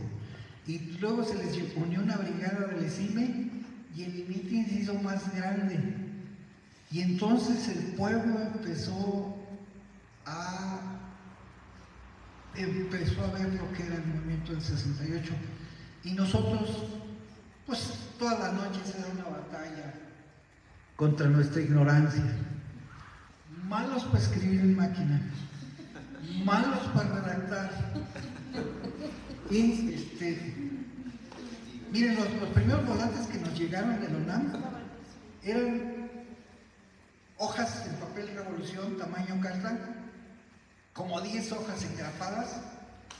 Y luego se les unió una brigada del ESIME y el mitin se hizo más grande. Y entonces el pueblo empezó a ver lo que era el movimiento del 68. Y nosotros, pues todas las noches era una batalla contra nuestra ignorancia. Malos para escribir en máquina, malos para redactar. Y miren, los primeros volantes que nos llegaron del UNAM eran hojas en papel revolución, tamaño carta, como 10 hojas engrapadas,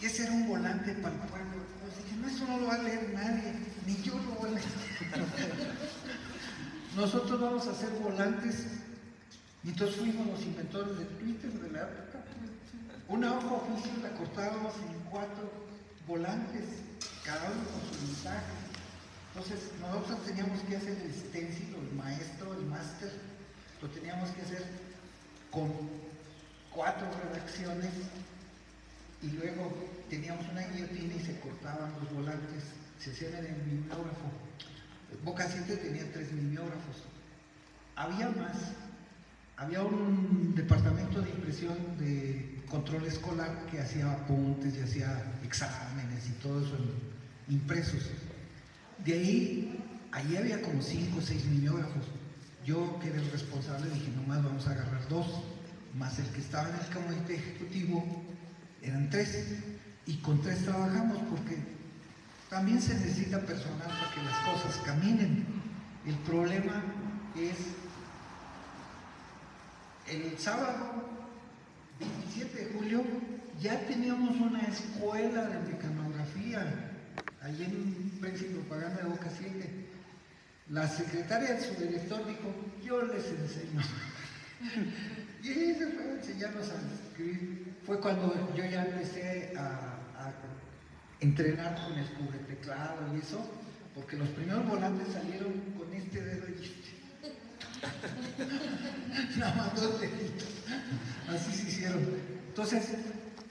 y ese era un volante para el pueblo. Pues dije, no, eso no lo va a leer nadie, ni yo lo voy a leer. Nosotros vamos a hacer volantes, y entonces fuimos los inventores de Twitter de la época. Una hoja oficial la cortábamos en 4 volantes, cada uno con su mensaje. Entonces nosotros teníamos que hacer el stencil, el maestro, el máster, lo teníamos que hacer con 4 redacciones y luego teníamos una guillotina y se cortaban los volantes, se hacían en el mimeógrafo. Boca 7 tenía 3 mimeógrafos. Había más, había un departamento de impresión de control escolar que hacía apuntes y hacía exámenes y todo eso impresos. De ahí había como 5 o 6 mimeógrafos. Yo, que era el responsable, dije, nomás vamos a agarrar 2, más el que estaba en el comité ejecutivo, eran 3. Y con 3 trabajamos porque también se necesita personal para que las cosas caminen. El problema es, el sábado 27 de julio ya teníamos una escuela de mecanografía allí en Prensa y Propaganda de Boca 7. La secretaria de su director dijo, yo les enseño. Y ella se fue a enseñarnos a escribir. Fue cuando yo ya empecé a entrenar con el cubreteclado y eso, porque los primeros volantes salieron con este dedo y nada más 2 deditos. Así se hicieron. Entonces,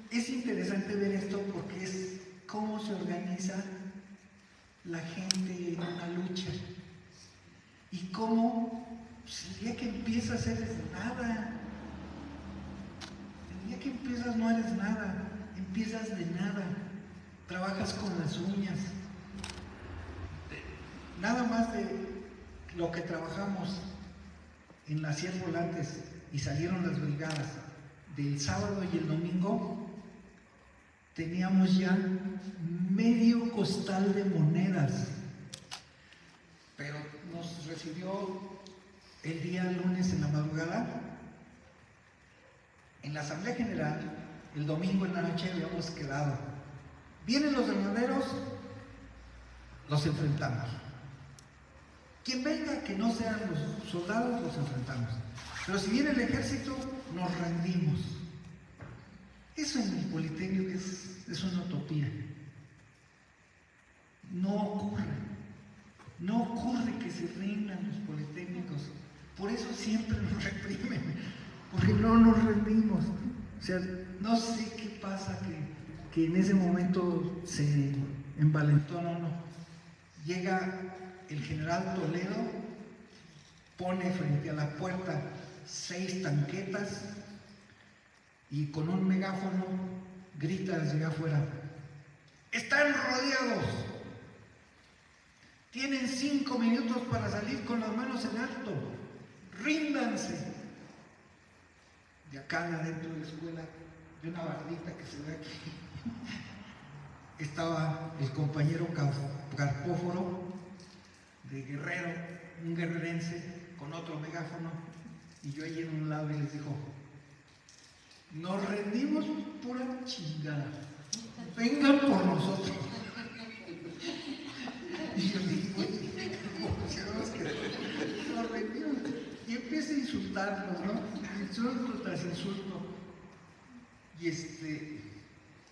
es interesante ver esto porque es cómo se organiza la gente en una lucha. Y cómo, pues, el día que empiezas eres nada. El día que empiezas no eres nada. Empiezas de nada. Trabajas con las uñas. Nada más de lo que trabajamos en las 100 volantes y salieron las brigadas del sábado y el domingo, teníamos ya medio costal de monedas. Pero nos recibió el día lunes en la madrugada. En la Asamblea General, el domingo en la noche habíamos quedado. Vienen los granaderos, los enfrentamos. Quien venga que no sean los soldados, los enfrentamos. Pero si viene el ejército, nos rendimos. Eso en el Politécnico es una utopía. No ocurre. No ocurre que se rindan los politécnicos, por eso siempre nos reprimen, porque no nos rendimos. O sea, no sé qué pasa que en ese momento se envalentona o no. Llega el general Toledo, pone frente a la puerta 6 tanquetas y con un megáfono grita desde afuera: ¡están rodeados! Tienen 5 minutos para salir con las manos en alto. ¡Ríndanse! De acá adentro de la escuela, de una bardita que se ve aquí, estaba el compañero Carpóforo de Guerrero, un guerrerense con otro megáfono, y yo allí en un lado y les dijo: nos rendimos pura chingada, vengan por nosotros. Y yo dije: nos rendimos. Y empieza a insultarnos, ¿no? Insulto tras insulto.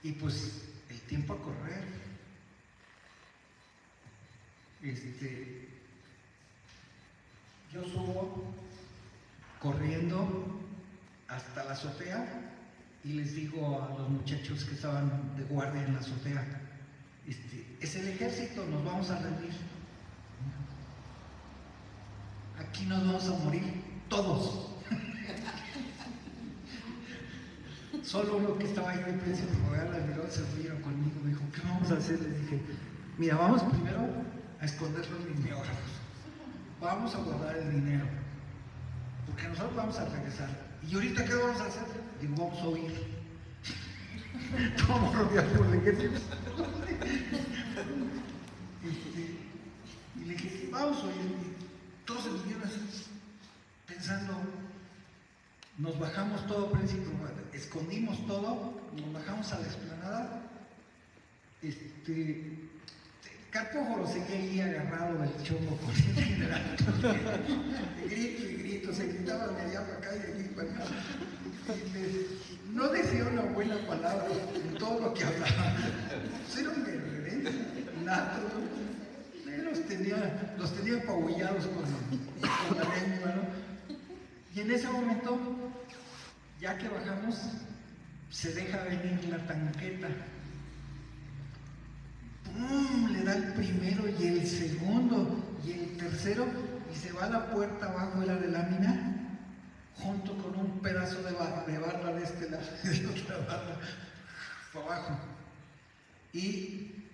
Y pues el tiempo a correr. Yo subo corriendo hasta la azotea y les digo a los muchachos que estaban de guardia en la azotea: es el ejército, nos vamos a rendir. Aquí nos vamos a morir todos. Solo uno que estaba ahí de Príncipe Paganda miró, se rieron conmigo, me dijo: ¿qué vamos a hacer? Les dije: mira, vamos primero a esconder los mimeógrafos, vamos a guardar el dinero, porque nosotros vamos a regresar. ¿Y ahorita qué vamos a hacer? Digo: vamos a huir. Vamos rodeados por el ejército. Y le dije: vamos a huir. Y todos se vinieron así, pensando. Nos bajamos todo, Príncipe, escondimos todo, nos bajamos a la explanada. Carpóforo seguía ahí agarrado del chombo con el general. Grito y grito, se gritaban de allá para acá y de aquí para acá. No decía una buena palabra en todo lo que hablaba. Era un guerrerense, nato. Los tenía apabullados con la lengua, ¿no? Y en ese momento, ya que bajamos, se deja venir la tanqueta. ¡Pum! Le da el primero y el segundo y el tercero, y se va a la puerta abajo, era de lámina, junto con un pedazo de barra de este lado, de otra barra, para abajo. Y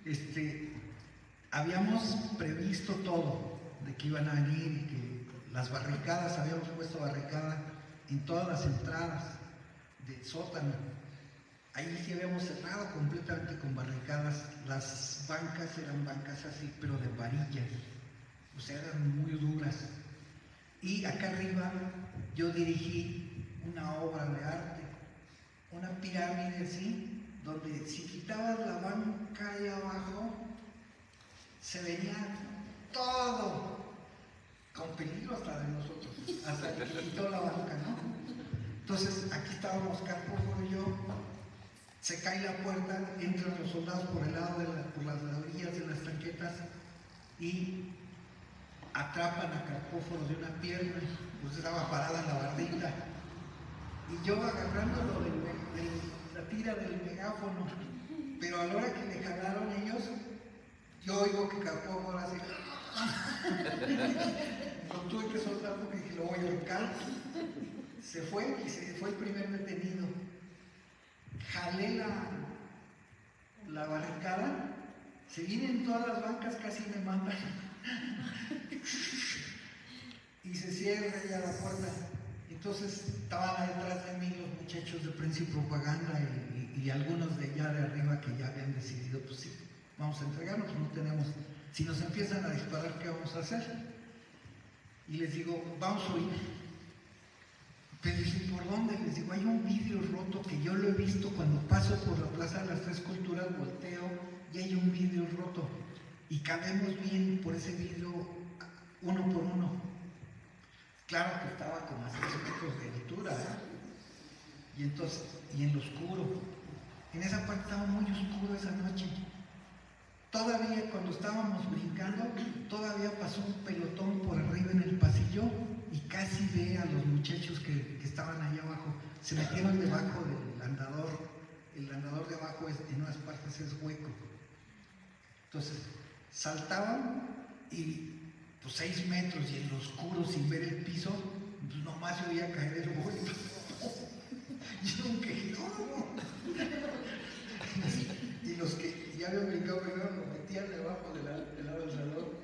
habíamos previsto todo, de que iban a venir y que las barricadas, habíamos puesto barricada en todas las entradas del sótano. Ahí sí habíamos cerrado completamente con barricadas. Las bancas eran bancas así, pero de varillas, o sea, eran muy duras. Y acá arriba yo dirigí una obra de arte, una pirámide así, donde si quitabas la banca ahí abajo, se venía todo, con peligro hasta de nosotros, hasta que quitó la banca, ¿no? Entonces aquí estábamos Carpóforo y yo, se cae la puerta, entran los soldados por el lado por las orillas de las tanquetas y atrapan a Carpóforo de una pierna, pues estaba parada en la bardita, y yo agarrándolo de la tira del megáfono, pero a la hora que le jalaron ellos, yo oigo que Carpóforo hace lo tuve que soltar porque dije: lo voy a ahorcar. Se fue y se fue el primer detenido. Jalé la barricada, se vienen todas las bancas, casi me matan. Y se cierra ya la puerta. Entonces estaban detrás de mí los muchachos de Prensa y Propaganda y algunos de allá de arriba que ya habían decidido: pues sí, vamos a entregarnos, no tenemos. Si nos empiezan a disparar, ¿qué vamos a hacer? Y les digo: vamos a huir. Pero dicen: ¿por dónde? Les digo: hay un vidrio roto que yo lo he visto cuando paso por la Plaza de las Tres Culturas, volteo y hay un vidrio roto. Y cabemos bien por ese vidrio, uno por uno. Claro que estaba como a 6 metros de altura, ¿eh? Y entonces, y en lo oscuro. En esa parte estaba muy oscuro esa noche. Todavía cuando estábamos brincando, todavía pasó un pelotón por arriba en el pasillo y casi ve a los muchachos que estaban allá abajo. Se metieron debajo del andador. El andador de abajo en unas partes es hueco. Entonces saltaban y pues 6 metros y en lo oscuro sin ver el piso, pues nomás se oía caer el vuelo. Yo un quejido. Y los que ya habían brincado primero lo metían debajo del andador,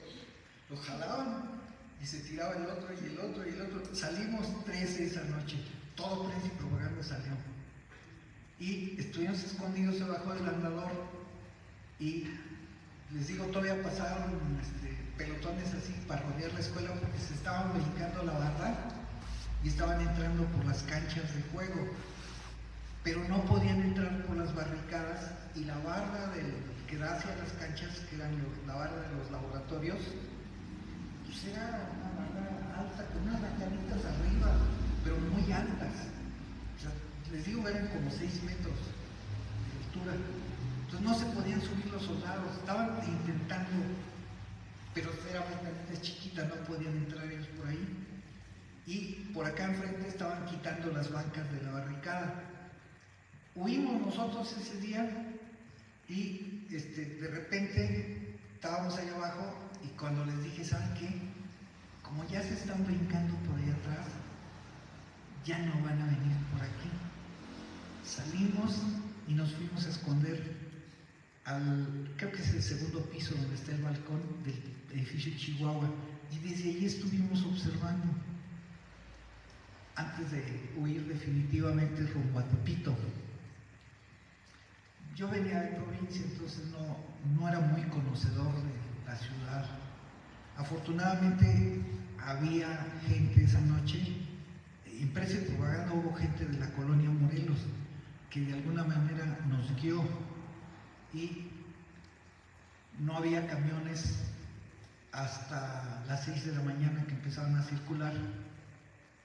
lo jalaban y se tiraba el otro y el otro y el otro. Salimos 13 esa noche, todo Prensa y Propaganda salió. Y estuvimos escondidos debajo del andador y les digo, todavía pasaron pelotones así para rodear la escuela porque se estaban brincando la barra y estaban entrando por las canchas de juego, pero no podían entrar por las barricadas y la barra que da hacia las canchas, que eran la barra de los laboratorios, pues era una barra alta con unas ventanitas arriba, pero muy altas. O sea, les digo, eran como 6 metros de altura. Entonces no se podían subir los soldados, estaban intentando, pero era ventanita chiquita, no podían entrar ellos por ahí. Y por acá enfrente estaban quitando las bancas de la barricada. Huimos nosotros ese día y de repente estábamos allá abajo y cuando les dije, ¿saben qué? Como ya se están brincando por allá atrás, ya no van a venir por aquí. Salimos y nos fuimos a esconder creo que es el segundo piso donde está el balcón del edificio Chihuahua, y desde allí estuvimos observando antes de huir definitivamente rumbo a Tepito. Yo venía de provincia, entonces no era muy conocedor de la ciudad. Afortunadamente había gente esa noche, en Prensa y Propaganda hubo gente de la colonia Morelos que de alguna manera nos guió y no había camiones hasta las 6 de la mañana que empezaban a circular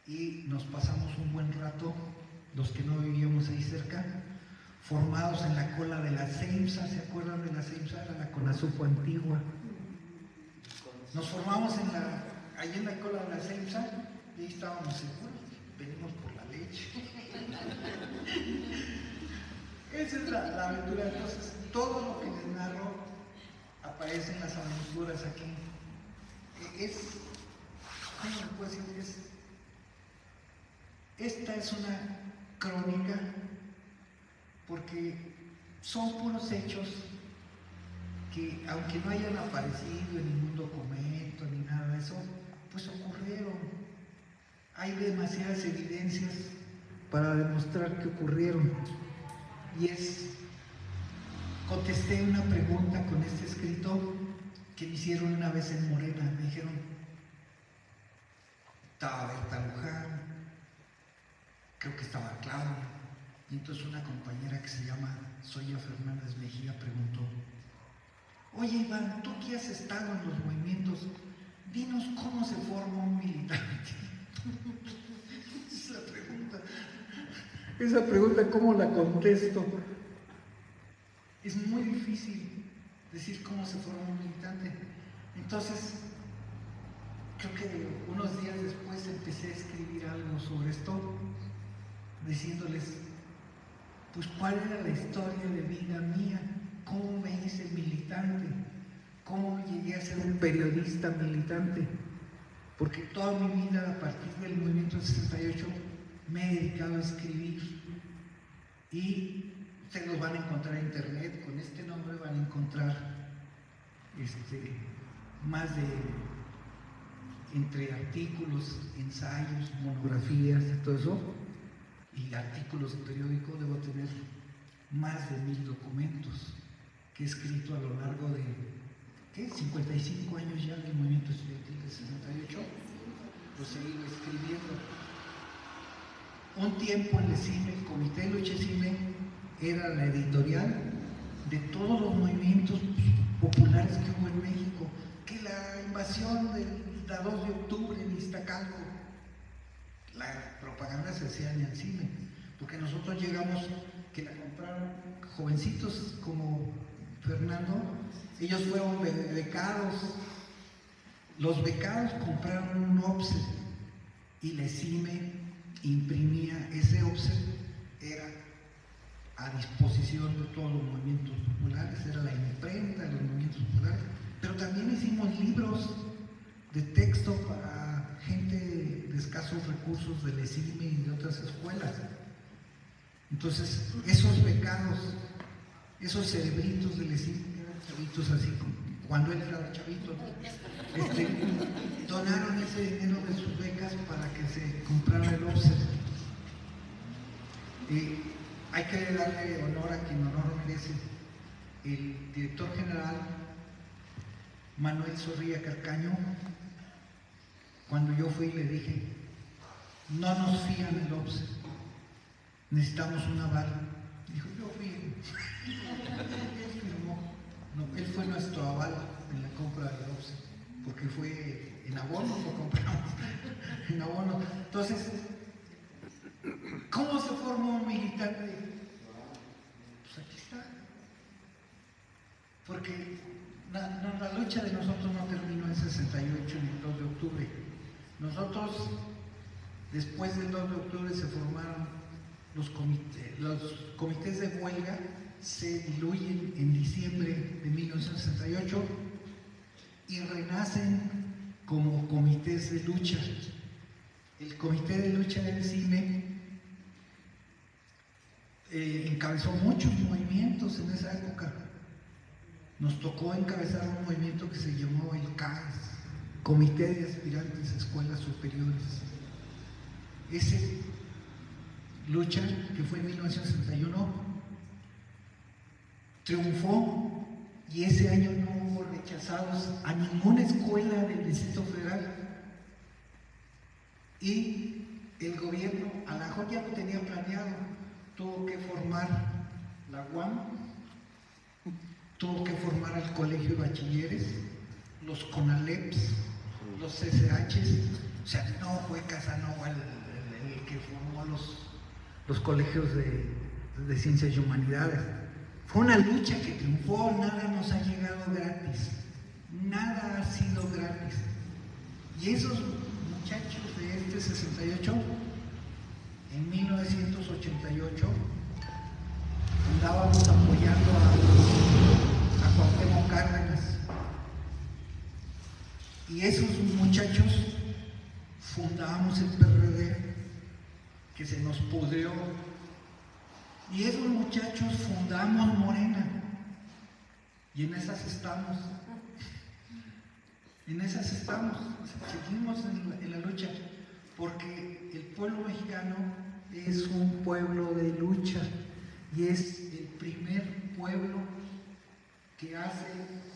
y nos pasamos un buen rato, los que no vivíamos ahí cerca, formados en la cola de la CEIMSA. ¿Se acuerdan de la CEIMSA? Era la Conasupo antigua. Nos formamos ahí en la cola de la CEIMSA y ahí estábamos seguros, venimos por la leche. Esa es la aventura. Entonces, todo lo que les narro aparece en las aventuras aquí. ¿Cómo me puedo decir? Esta es una crónica porque son puros hechos que, aunque no hayan aparecido en ningún documento ni nada de eso, pues ocurrieron. Hay demasiadas evidencias para demostrar que ocurrieron. Y contesté una pregunta con este escrito que me hicieron una vez en Morena. Me dijeron, estaba Berta Luján, creo que estaba Claudia, y entonces una compañera que se llama Zoya Fernández Mejía preguntó, oye Iván, tú que has estado en los movimientos, dinos cómo se forma un militante. Esa pregunta, ¿cómo la contesto? Es muy difícil decir cómo se forma un militante. Entonces, creo que unos días después empecé a escribir algo sobre esto, diciéndoles, pues, cuál era la historia de vida mía, cómo me hice militante, cómo llegué a ser un periodista militante, porque toda mi vida, a partir del movimiento del 68, me he dedicado a escribir y ustedes los van a encontrar en internet, con este nombre van a encontrar más de entre artículos, ensayos, monografías, todo eso, y artículos de periódico. Debo tener más de 1000 documentos que he escrito a lo largo de 55 años ya del movimiento estudiantil del 68, los he ido escribiendo. Un tiempo en el CIME, el Comité de Lucha CIME, era la editorial de todos los movimientos populares que hubo en México, que la invasión del 2 de octubre en Iztacalco, la propaganda se hacía en el CIME, porque nosotros llegamos, que la compraron jovencitos como Fernando, ellos fueron becados. Los becados compraron un offset y la CIME imprimía ese offset, era a disposición de todos los movimientos populares, era la imprenta de los movimientos populares, pero también hicimos libros de texto para gente de escasos recursos de la CIME y de otras escuelas. Entonces, esos becados, esos cerebritos de la CIME, eran chavitos así, cuando él era chavito, donaron ese dinero de sus becas para que se comprara el offset. Hay que darle honor a quien honor merece. El director general Manuel Zorrilla Carcaño, cuando yo fui le dije, no nos fían el offset, necesitamos un aval. Dijo, yo fui. Él firmó. No, él fue nuestro aval en la compra del offset, porque fue en abono, lo compramos en abono. Entonces, ¿cómo se formó un militante? Pues aquí está. Porque la lucha de nosotros no terminó en 68 ni el 2 de octubre. Nosotros, después del 2 de octubre, se formaron los comités de huelga, se diluyen en diciembre de 1968 y renacen como comités de lucha. El comité de lucha del CIME encabezó muchos movimientos en esa época. Nos tocó encabezar un movimiento que se llamó el CAES, Comité de Aspirantes a Escuelas Superiores. Esa lucha, que fue en 1961, triunfó y ese año no hubo rechazados a ninguna escuela del Distrito Federal. Y el gobierno, a lo mejor ya lo tenía planeado, tuvo que formar la UAM, tuvo que formar al Colegio de Bachilleres, los CONALEPs, los CCHs. O sea, no fue Casanova el que formó los colegios de ciencias y humanidades. Fue una lucha que triunfó, nada nos ha llegado gratis, nada ha sido gratis. Y esos muchachos de este 68, en 1988, andábamos apoyando a Cuauhtémoc Cárdenas. Y esos muchachos fundamos el PRD, que se nos pudrió. Y esos muchachos fundamos Morena. Y en esas estamos. En esas estamos. Seguimos en la lucha. Porque el pueblo mexicano es un pueblo de lucha. Y es el primer pueblo que hace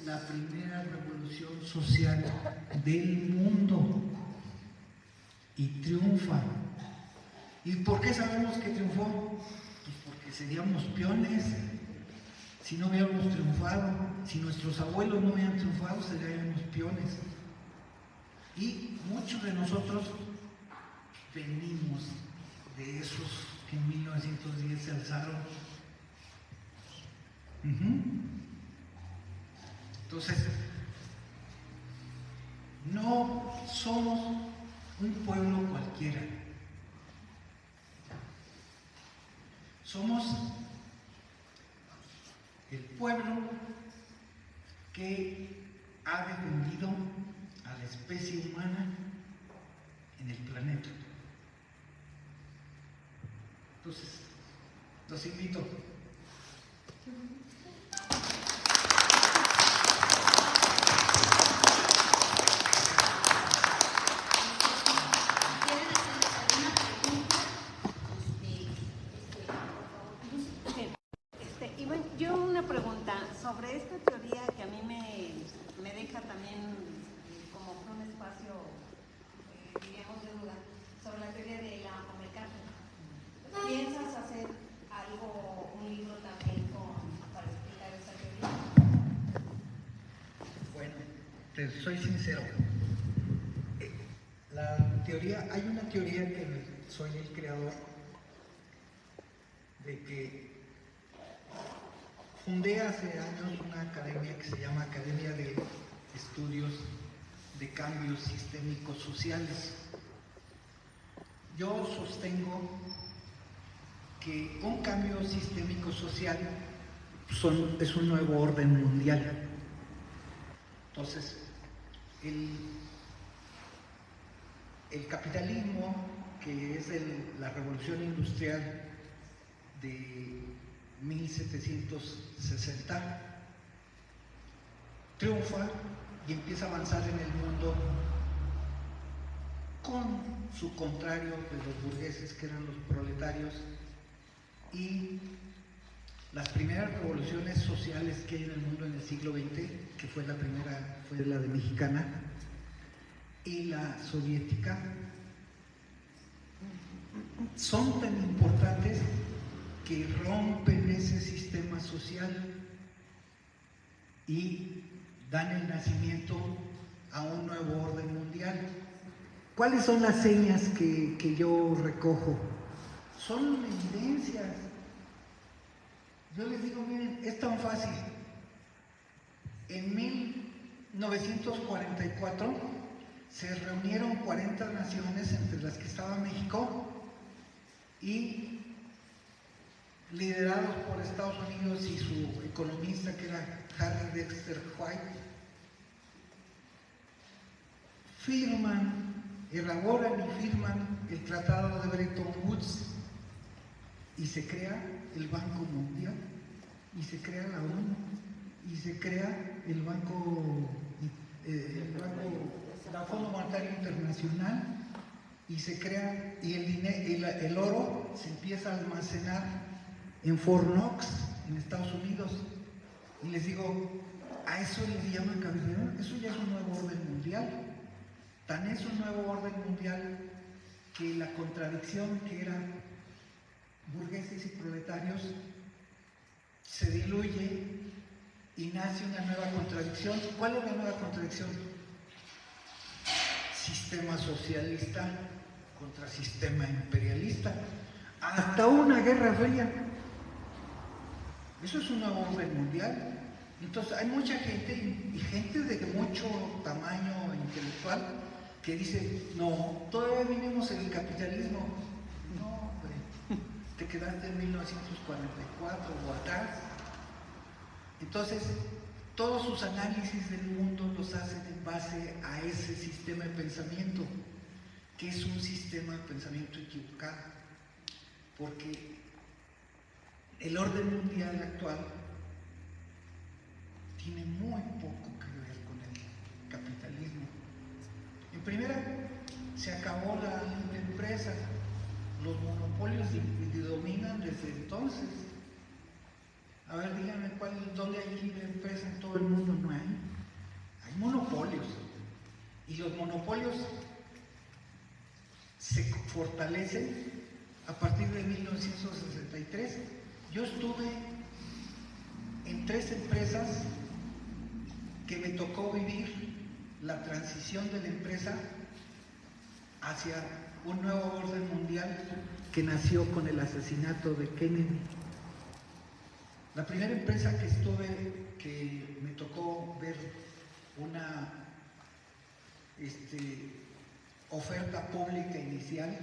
la primera revolución social del mundo. Y triunfa. ¿Y por qué sabemos que triunfó? Pues porque seríamos peones. Si no hubiéramos triunfado, si nuestros abuelos no hubieran triunfado, seríamos peones. Y muchos de nosotros venimos de esos que en 1910 se alzaron. Entonces, no somos un pueblo cualquiera. Somos el pueblo que ha defendido a la especie humana en el planeta. Entonces, los invito.
Yo una pregunta sobre esta teoría que a mí me deja también como un espacio, diríamos, de duda, sobre la teoría de la homeocárcel. ¿Piensas hacer algo, un libro también para explicar esa teoría?
Bueno, te soy sincero. Hay una teoría que soy el creador, de que Fundé hace años una academia que se llama Academia de Estudios de Cambios Sistémicos Sociales. Yo sostengo que un cambio sistémico social es un nuevo orden mundial. Entonces, el capitalismo, que es la revolución industrial de 1760, triunfa y empieza a avanzar en el mundo con su contrario de los burgueses, que eran los proletarios, y las primeras revoluciones sociales que hay en el mundo en el siglo XX, que fue la primera, fue la de mexicana, y la soviética, son tan importantes que rompen ese sistema social y dan el nacimiento a un nuevo orden mundial. ¿Cuáles son las señas que yo recojo? Son evidencias. Yo les digo, miren, es tan fácil. En 1944 se reunieron 40 naciones, entre las que estaba México, y liderados por Estados Unidos y su economista, que era Harry Dexter White, elaboran y firman el Tratado de Bretton Woods y se crea el Banco Mundial, y se crea la ONU, y se crea el Fondo Monetario Internacional, y se crea, y el oro se empieza a almacenar en Fort Knox, en Estados Unidos. Y les digo, ¿a eso les llaman capitalismo? Eso ya es un nuevo orden mundial. Tan es un nuevo orden mundial que la contradicción que era burgueses y proletarios se diluye y nace una nueva contradicción. ¿Cuál es la nueva contradicción? Sistema socialista contra sistema imperialista. Hasta una guerra fría. Eso es un nuevo orden mundial. Entonces hay mucha gente, y gente de mucho tamaño intelectual, que dice, no, todavía vivimos en el capitalismo. No, hombre, te quedaste en 1944 o atrás. Entonces, todos sus análisis del mundo los hacen en base a ese sistema de pensamiento, que es un sistema de pensamiento equivocado, porque el orden mundial actual tiene muy poco que ver con el capitalismo. En primera, se acabó la libre empresa, los monopolios dominan desde entonces. A ver, díganme dónde hay libre empresa en todo el mundo. No hay. Hay monopolios. Y los monopolios se fortalecen a partir de 1963. Yo estuve en 3 empresas que me tocó vivir la transición de la empresa hacia un nuevo orden mundial que nació con el asesinato de Kennedy. La primera empresa que estuve, que me tocó ver una oferta pública inicial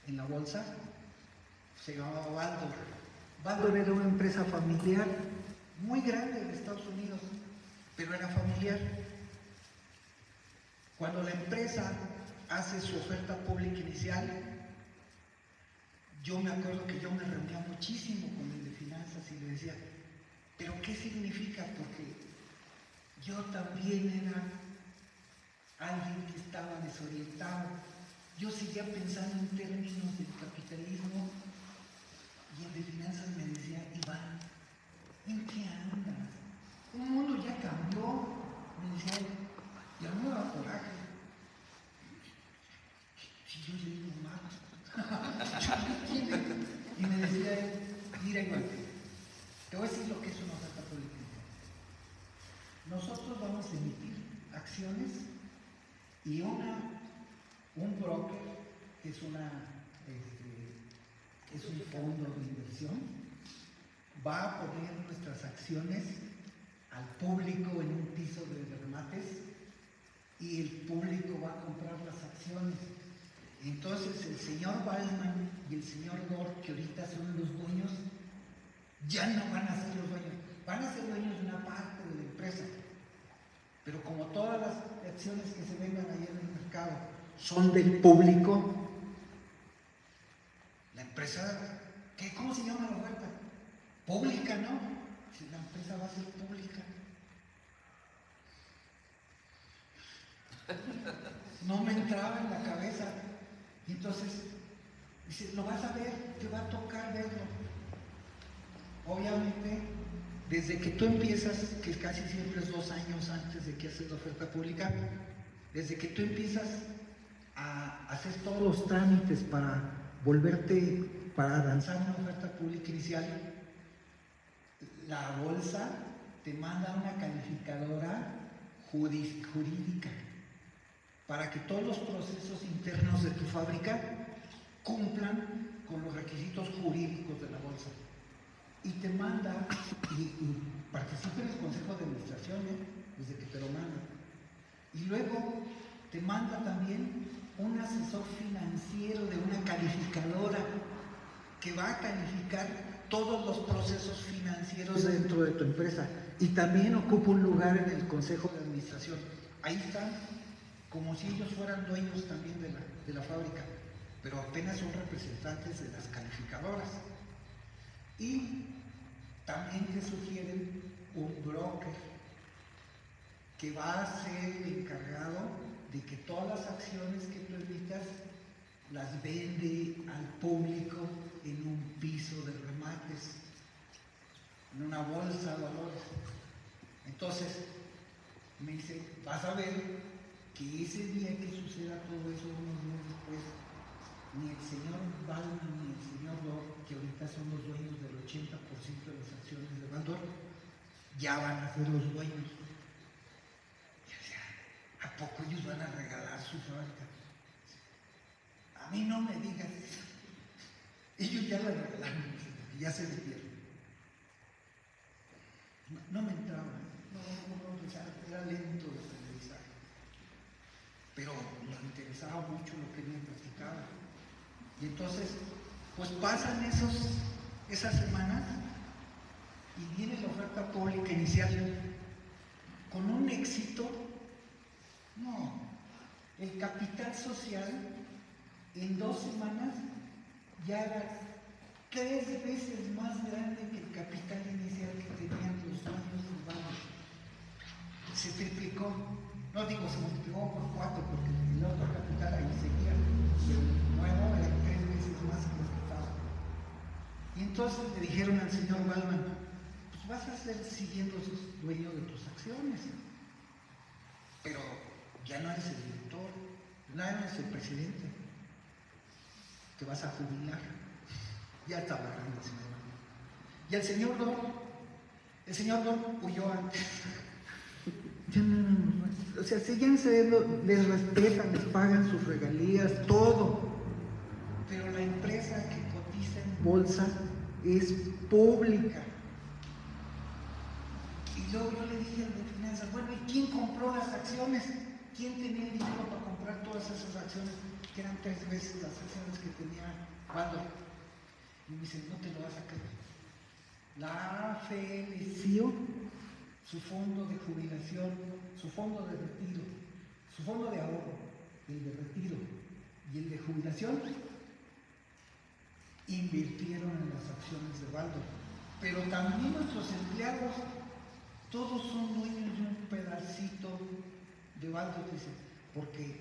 en la bolsa, se llamaba Baldor. Baldor era una empresa familiar muy grande de Estados Unidos, pero era familiar. Cuando la empresa hace su oferta pública inicial, yo me acuerdo que yo me reunía muchísimo con el de finanzas y le decía, ¿pero qué significa? Porque yo también era alguien que estaba desorientado. Yo seguía pensando en términos del capitalismo y el de finanzas me decía, Iván, ¿en qué andas? El mundo ya cambió. Me decía, y a mí me daba coraje. Si yo leí Marx. Y me decía, mira Iván, te voy a decir lo que es una oferta política. Nosotros vamos a emitir acciones y un broker, que es un fondo de inversión, va a poner nuestras acciones al público en un piso de remates y el público va a comprar las acciones. Entonces el señor Waldman y el señor Dor, que ahorita son los dueños, ya no van a ser los dueños, van a ser dueños de una parte de la empresa. Pero como todas las acciones que se vendan ahí en el mercado son del público, la empresa, ¿cómo se llama la oferta? Pública, ¿no? Si la empresa va a ser pública. No me entraba en la cabeza. Y entonces, dice, lo vas a ver, te va a tocar verlo. Obviamente, desde que tú empiezas, que casi siempre es 2 años antes de que haces la oferta pública, desde que tú empiezas a hacer todos los trámites para lanzar una oferta pública inicial, la bolsa te manda una calificadora jurídica para que todos los procesos internos de tu fábrica cumplan con los requisitos jurídicos de la bolsa. Y te manda, y participa en el consejo de administración, desde que te lo manda. Y luego te manda también un asesor financiero de una calificadora que va a calificar todos los procesos financieros dentro de tu empresa. Y también ocupa un lugar en el consejo de administración. Ahí están, como si ellos fueran dueños también de la fábrica, pero apenas son representantes de las calificadoras. Y también te sugieren un broker que va a ser el encargado de que todas las acciones que tú emitas las vende al público en un piso de remates, en una bolsa de valores. Entonces, me dice, vas a ver que ese día que suceda todo eso, unos días después, ni el señor Waldman ni el señor Dor, que ahorita son los dueños del 80% de las acciones de Baldor, ya van a ser los dueños. Y decía, ¿a poco ellos van a regalar su fábrica? A mí no me digas eso. Ellos ya la regalaron, porque ya se metieron. No me entraba, era lento de aprendizaje. Pero nos interesaba mucho lo que me platicaba. Y entonces, pues pasan esas semanas y viene la oferta pública inicial con un éxito. No, el capital social en 2 semanas ya era 3 veces más grande que el capital inicial que tenían los dueños del banco. Se triplicó, no digo se multiplicó por 4 porque el otro capital ahí seguía, pero el nuevo era 3 veces más que lo que estaba. Y entonces le dijeron al señor Waldman, pues vas a ser siguiendo dueño de tus acciones, pero ya no eres el director, ya no eres el presidente, te vas a jubilar. Ya estaba grande el señor Waldman. Y el señor Dor huyó antes. O sea, síganse, les respetan, les pagan sus regalías, todo. Pero la empresa que cotiza en bolsa es pública. Y luego yo le dije al de finanzas, bueno, ¿y quién compró las acciones? ¿Quién tenía el dinero para comprar todas esas acciones? Que eran 3 veces las acciones que tenía Baldor. Y me dice, no te lo vas a creer. La AFL-CIO, su fondo de jubilación, su fondo de retiro, su fondo de ahorro, el de retiro y el de jubilación, invirtieron en las acciones de Baldor. Pero también nuestros empleados, todos son dueños de un pedacito de Baldor, dice, porque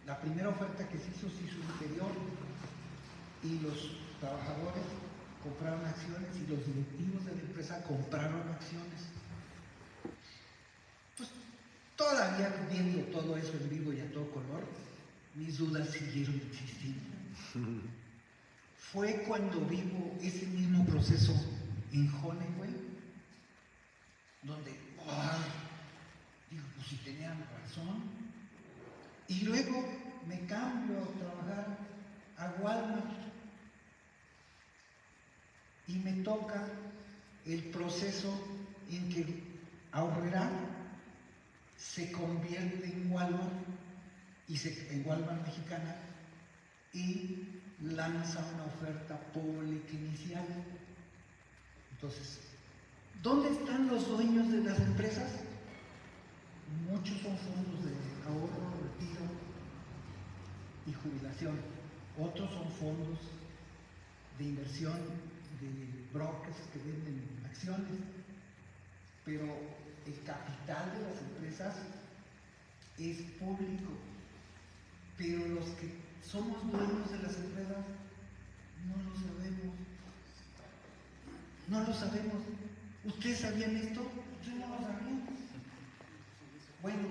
la primera oferta que se hizo inferior y los trabajadores compraron acciones y los directivos de la empresa compraron acciones. Pues todavía viendo todo eso en vivo y a todo color, mis dudas siguieron existiendo. Fue cuando vivo ese mismo proceso en Honeywell, donde, digo, pues si tenían razón. Y luego me cambio a trabajar a Walmart y me toca el proceso en que Aurrera se convierte en Walmart, en Walmart mexicana, y lanza una oferta pública inicial. Entonces, ¿dónde están los dueños de las empresas? Muchos son fondos de ahorro, retiro y jubilación. Otros son fondos de inversión, de brokers que venden acciones. Pero el capital de las empresas es público. Pero los que somos dueños de las empresas no lo sabemos. No lo sabemos. ¿Ustedes sabían esto? Yo no lo sabía. Bueno,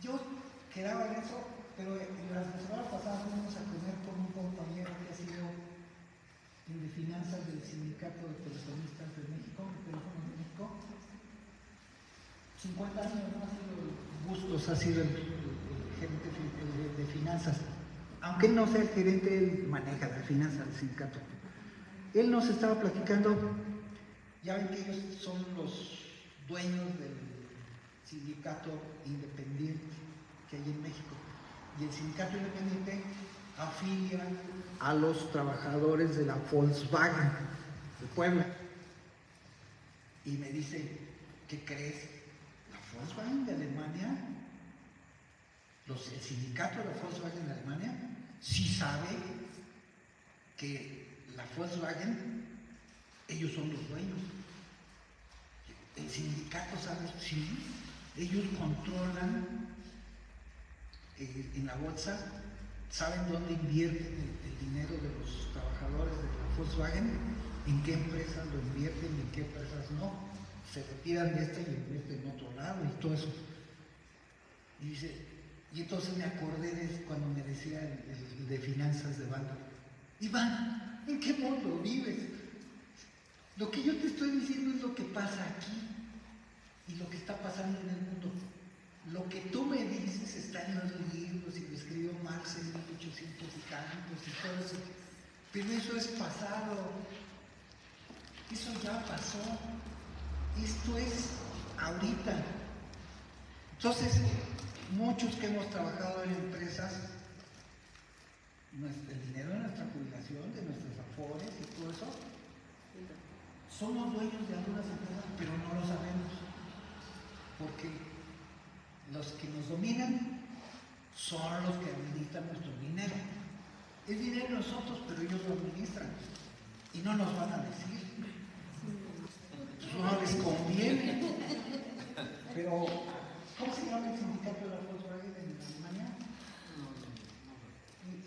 yo quedaba en eso, pero en la semana pasada fuimos a comer con un compañero que ha sido de finanzas del Sindicato de Telefonistas de México, de Teléfonos de México. 50 años, ¿no? Ha sido Bustos, ha sido el gerente de finanzas. Aunque él no sea el gerente, él maneja la finanza del sindicato. Él nos estaba platicando, ya ven que ellos son los dueños del sindicato independiente que hay en México. Y el sindicato independiente afilia a los trabajadores de la Volkswagen de Puebla. Y me dice, ¿qué crees? La Volkswagen de Alemania, el sindicato de la Volkswagen de Alemania, sí sabe que la Volkswagen, ellos son los dueños. El sindicato sabe, sí, ellos controlan en la bolsa, saben dónde invierten el dinero de los trabajadores de la Volkswagen, en qué empresas lo invierten y en qué empresas no. Se retiran de esta y invierten en otro lado y todo eso. Y dice, y entonces me acordé de cuando me decía el de finanzas de banco, Iván, ¿en qué mundo vives? Lo que yo te estoy diciendo es lo que pasa aquí y lo que está pasando en el mundo. Lo que tú me dices está en los libros y lo escribió Marx en 1800 y tantos y todo eso. Pero eso es pasado. Eso ya pasó. Esto es ahorita. Entonces, muchos que hemos trabajado en empresas, el dinero de nuestra jubilación, de nuestros afores y todo eso, somos dueños de algunas empresas, pero no lo sabemos. Porque los que nos dominan son los que administran nuestro dinero. Es dinero de nosotros, pero ellos lo administran. Y no nos van a decir. No les conviene. Pero, ¿cómo se llama el sindicato de la Volkswagen en Alemania?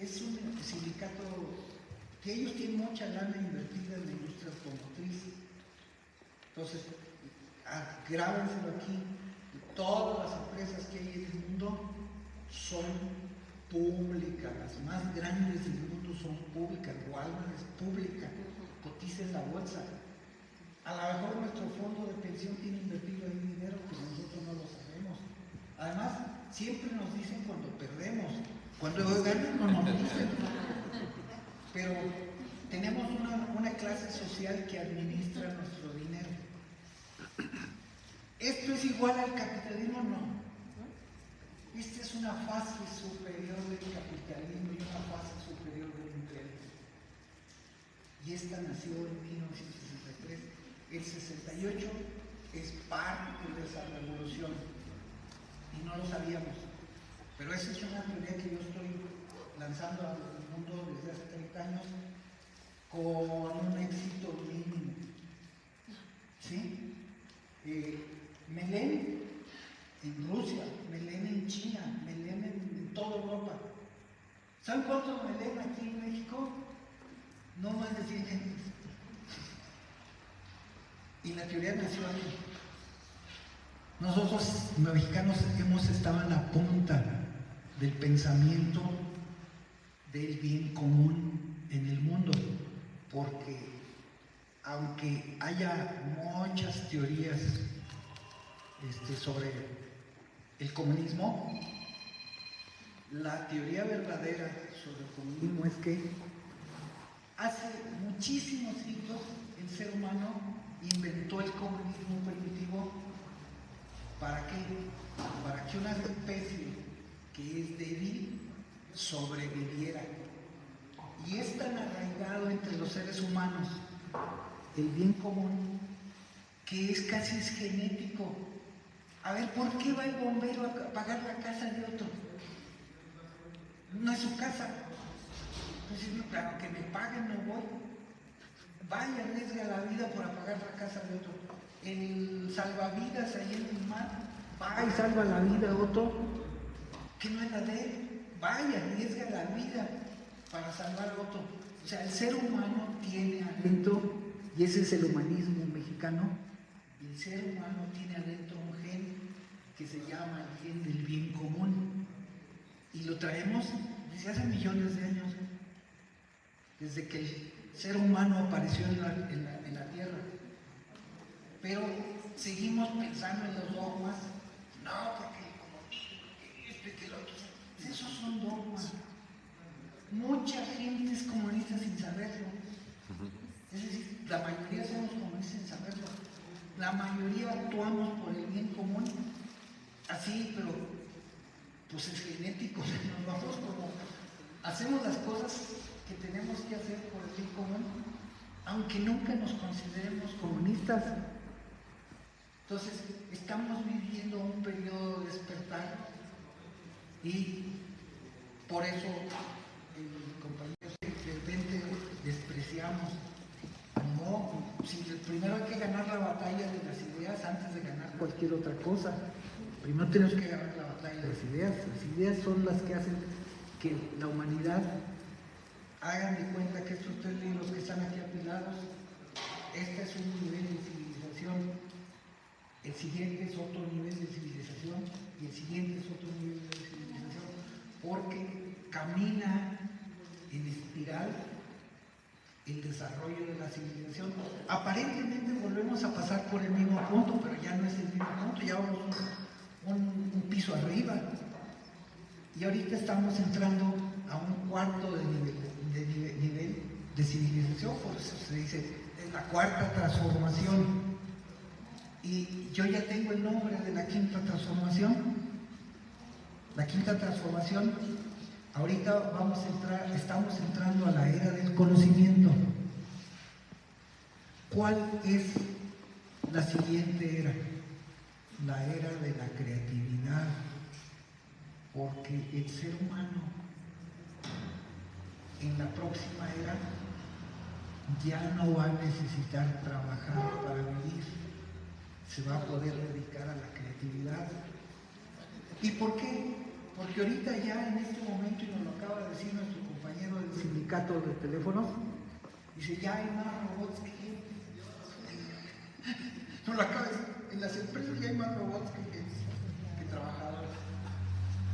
Es un sindicato que ellos tienen mucha lana invertida en la industria automotriz. Entonces, grábenselo aquí. Todas las empresas que hay en el mundo son públicas, las más grandes del mundo son públicas. Walmart es pública, cotiza en la bolsa. A lo mejor nuestro fondo de pensión tiene invertido ahí dinero, pero nosotros no lo sabemos. Además, siempre nos dicen cuando perdemos, cuando ganan no nos dicen. Pero tenemos una clase social que administra nuestro dinero. ¿Esto es igual al capitalismo? No. Esta es una fase superior del capitalismo y una fase superior del imperialismo. Y esta nació en 1963. El 68 es parte de esa revolución. Y no lo sabíamos. Pero esa es una teoría que yo estoy lanzando al mundo desde hace 30 años con un éxito mínimo. ¿Sí? Melen en Rusia, Melen en China, Melen en toda Europa. ¿Saben cuántos Melen aquí en México? No más de 100 gentes. Y la teoría nació ahí. Nosotros, mexicanos, hemos estado en la punta del pensamiento del bien común en el mundo, porque aunque haya muchas teorías sobre el comunismo, la teoría verdadera sobre el comunismo es que hace muchísimos siglos el ser humano inventó el comunismo primitivo. ¿Para qué? Para que una especie que es débil sobreviviera. Y es tan arraigado entre los seres humanos el bien común que es casi genético. A ver, ¿por qué va el bombero a pagar la casa de otro? No es su casa. Entonces, no, claro, que me paguen, no voy. Vaya, arriesga la vida por apagar la casa de otro. El salvavidas ahí en el mar, va y salva la vida a otro, que no es la de él. Vaya, arriesga la vida para salvar a otro. O sea, el ser humano tiene adentro, y ese es el humanismo mexicano, el ser humano tiene adentro un gen que se llama el gen del bien común. Y lo traemos desde hace millones de años, desde que el ser humano apareció en la Tierra. Pero seguimos pensando en los dogmas. No, porque el comunismo, que esto y que lo otro. Esos son dogmas. Mucha gente es comunista sin saberlo. Es decir, la mayoría somos comunistas sin saberlo. La mayoría actuamos por el bien común. Así, pero pues es genético. Nos vamos como hacemos las cosas que tenemos que hacer por el bien común, aunque nunca nos consideremos comunistas. Entonces, estamos viviendo un periodo de despertar y por eso el compañero de repente despreciamos. No, si primero hay que ganar la batalla de las ideas antes de ganar cualquier otra cosa. Primero tenemos que ganar la batalla de las ideas. Las ideas son las que hacen que la humanidad, hagan de cuenta que estos 3 libros que están aquí apilados, este es un nivel de civilización, el siguiente es otro nivel de civilización y el siguiente es otro nivel de civilización, porque camina en espiral el desarrollo de la civilización. Aparentemente volvemos a pasar por el mismo punto, pero ya no es el mismo punto, ya vamos un piso arriba. Y ahorita estamos entrando a un cuarto de nivel de civilización, por eso se dice es la cuarta transformación. Y yo ya tengo el nombre de la quinta transformación. La quinta transformación, ahorita estamos entrando a la era del conocimiento. ¿Cuál es la siguiente era? La era de la creatividad. Porque el ser humano en la próxima era ya no va a necesitar trabajar para vivir, se va a poder dedicar a la creatividad. ¿Y por qué? Porque ahorita ya en este momento, y nos lo acaba de decir nuestro compañero del sindicato de teléfonos, dice, ya hay más robots que gente. Nos lo acaba de decir, en las empresas ya hay más robots que trabajadores.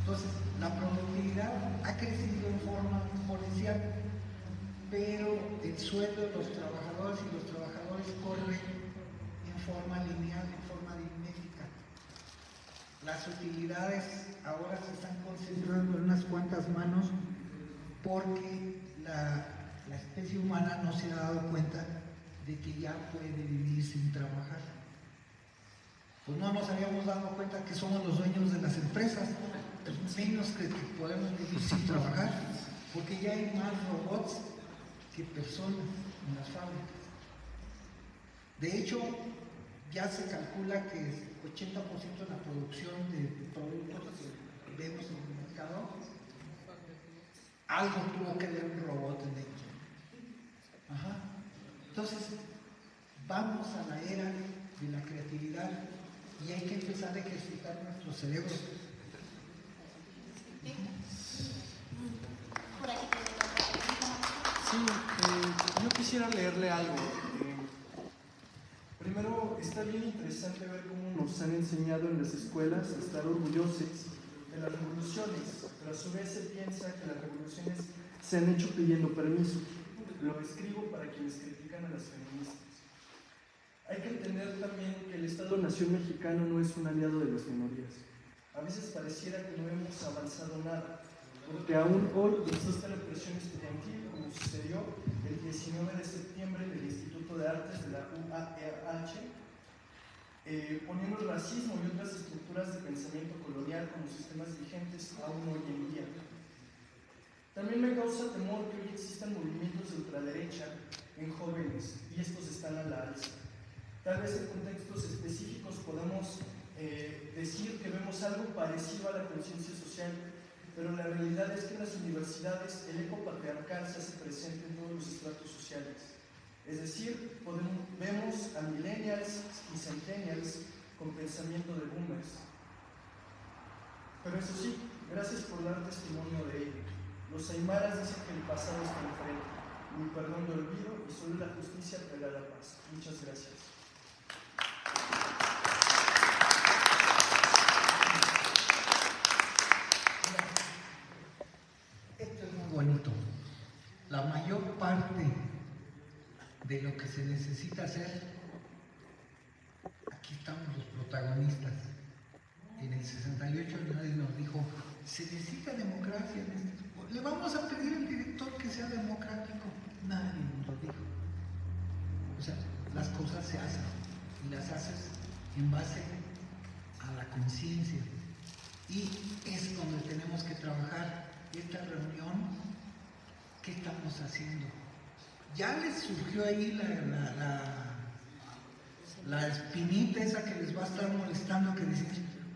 Entonces, la productividad ha crecido en forma exponencial, pero el sueldo de los trabajadores y los trabajadores corren en forma lineal, en forma aritmética. Las utilidades ahora se están concentrando en unas cuantas manos porque la especie humana no se ha dado cuenta de que ya puede vivir sin trabajar. Pues no nos habíamos dado cuenta que somos los dueños de las empresas, menos que podemos vivir sin trabajar, porque ya hay más robots que personas en las fábricas. De hecho, ya se calcula que el 80% de la producción de productos que vemos en el mercado, algo tuvo que ver un robot en ello. Ajá. Entonces, vamos a la era de la creatividad y hay que empezar a ejercitar nuestros cerebros.
Sí, yo quisiera leerle algo. Primero, está bien interesante ver cómo nos han enseñado en las escuelas a estar orgullosos de las revoluciones, pero a su vez se piensa que las revoluciones se han hecho pidiendo permiso. Lo escribo para quienes critican a las feministas. Hay que entender también que el Estado-Nación mexicano no es un aliado de las minorías. A veces pareciera que no hemos avanzado nada, porque aún hoy existe la represión estudiantil, como sucedió el 19 de septiembre del Instituto de Artes de la UAH pensamiento colonial como sistemas vigentes aún hoy en día. También me causa temor que hoy existan movimientos de ultraderecha en jóvenes y estos están a la alza. Tal vez en contextos específicos podamos decir que vemos algo parecido a la conciencia social, pero la realidad es que en las universidades el eco patriarcal se hace presente en todos los estratos sociales. Es decir, vemos a millennials y centennials con pensamiento de boomers. Pero eso sí, gracias por dar testimonio de ello. Los aymaras dicen que el pasado está enfrente, ni perdón de olvido y solo la justicia traerá la paz. Muchas gracias.
Esto es muy bonito. La mayor parte de lo que se necesita hacer, aquí estamos los protagonistas. En el 68 nadie nos dijo, se necesita democracia. Le vamos a pedir al director que sea democrático. Nadie nos lo dijo. O sea, las cosas se hacen y las haces en base a la conciencia. Y es donde tenemos que trabajar. Esta reunión, ¿qué estamos haciendo? Ya les surgió ahí la espinita esa que les va a estar molestando, que dicen,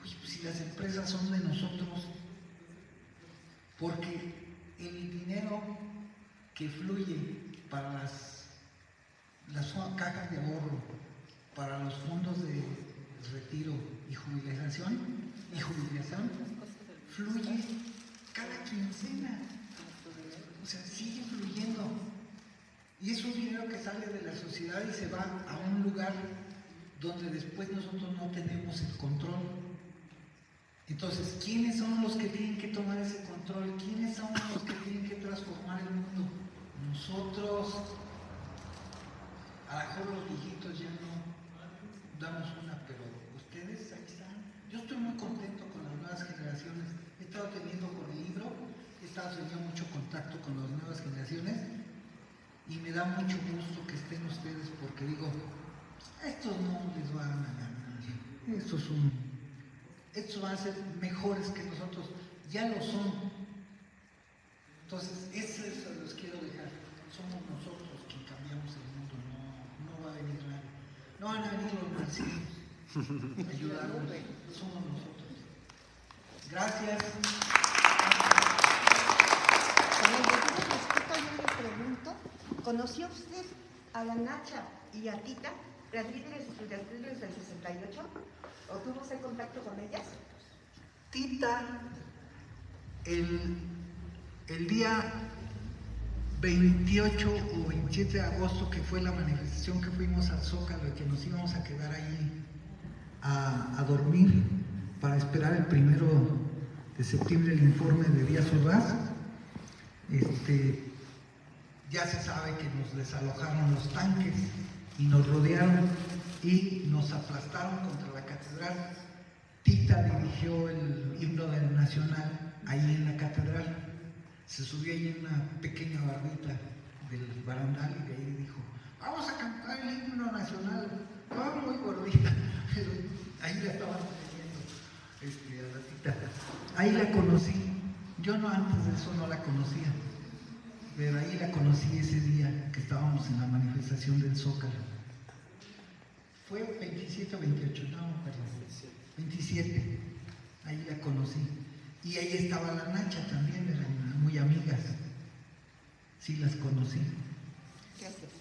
uy, pues si las empresas son de nosotros, porque el dinero que fluye para las cajas de ahorro, para los fondos de retiro y jubilación, fluye cada quincena. O sea, sigue fluyendo. Y es un dinero que sale de la sociedad y se va a un lugar donde después nosotros no tenemos el control. Entonces, ¿quiénes son los que tienen que tomar ese control? ¿Quiénes son los que tienen que transformar el mundo? Nosotros. A lo mejor los viejitos ya no damos una, pero ustedes ahí están. Yo estoy muy contento con las nuevas generaciones. He estado teniendo con el libro, he estado teniendo mucho contacto con las nuevas generaciones y me da mucho gusto que estén ustedes porque digo, estos no les van a ganar, estos van a ser mejores que nosotros, ya lo son. Entonces, eso los quiero dejar. Somos nosotros quienes cambiamos el mundo, no va a venir nadie. No van a venir los marcianos a ayudarnos, somos nosotros. Gracias.
Con el debido respeto, yo le pregunto, ¿conoció usted a la Nacha y a Tita, las líderes estudiantiles del 68? ¿O tuvo usted contacto con ellas?
Tita, el día 28 o 27 de agosto, que fue la manifestación que fuimos al Zócalo y que nos íbamos a quedar ahí a dormir para esperar el 1 de septiembre el informe de Díaz Ordaz. Ya se sabe que nos desalojaron los tanques y nos rodearon y nos aplastaron contra la catedral. Tita dirigió el himno del Nacional ahí en la catedral. Se subió ahí en una pequeña bardita del barandal y de ahí dijo, vamos a cantar el himno nacional. No, muy gordita, pero ahí la estaban teniendo a la Tita. Ahí la conocí. Yo no, antes de eso no la conocía, pero ahí la conocí ese día que estábamos en la manifestación del Zócalo. Fue 27 o 28, no, perdón, 27. Ahí la conocí. Y ahí estaba la Nacha también, eran muy amigas. Sí, las conocí.
Gracias.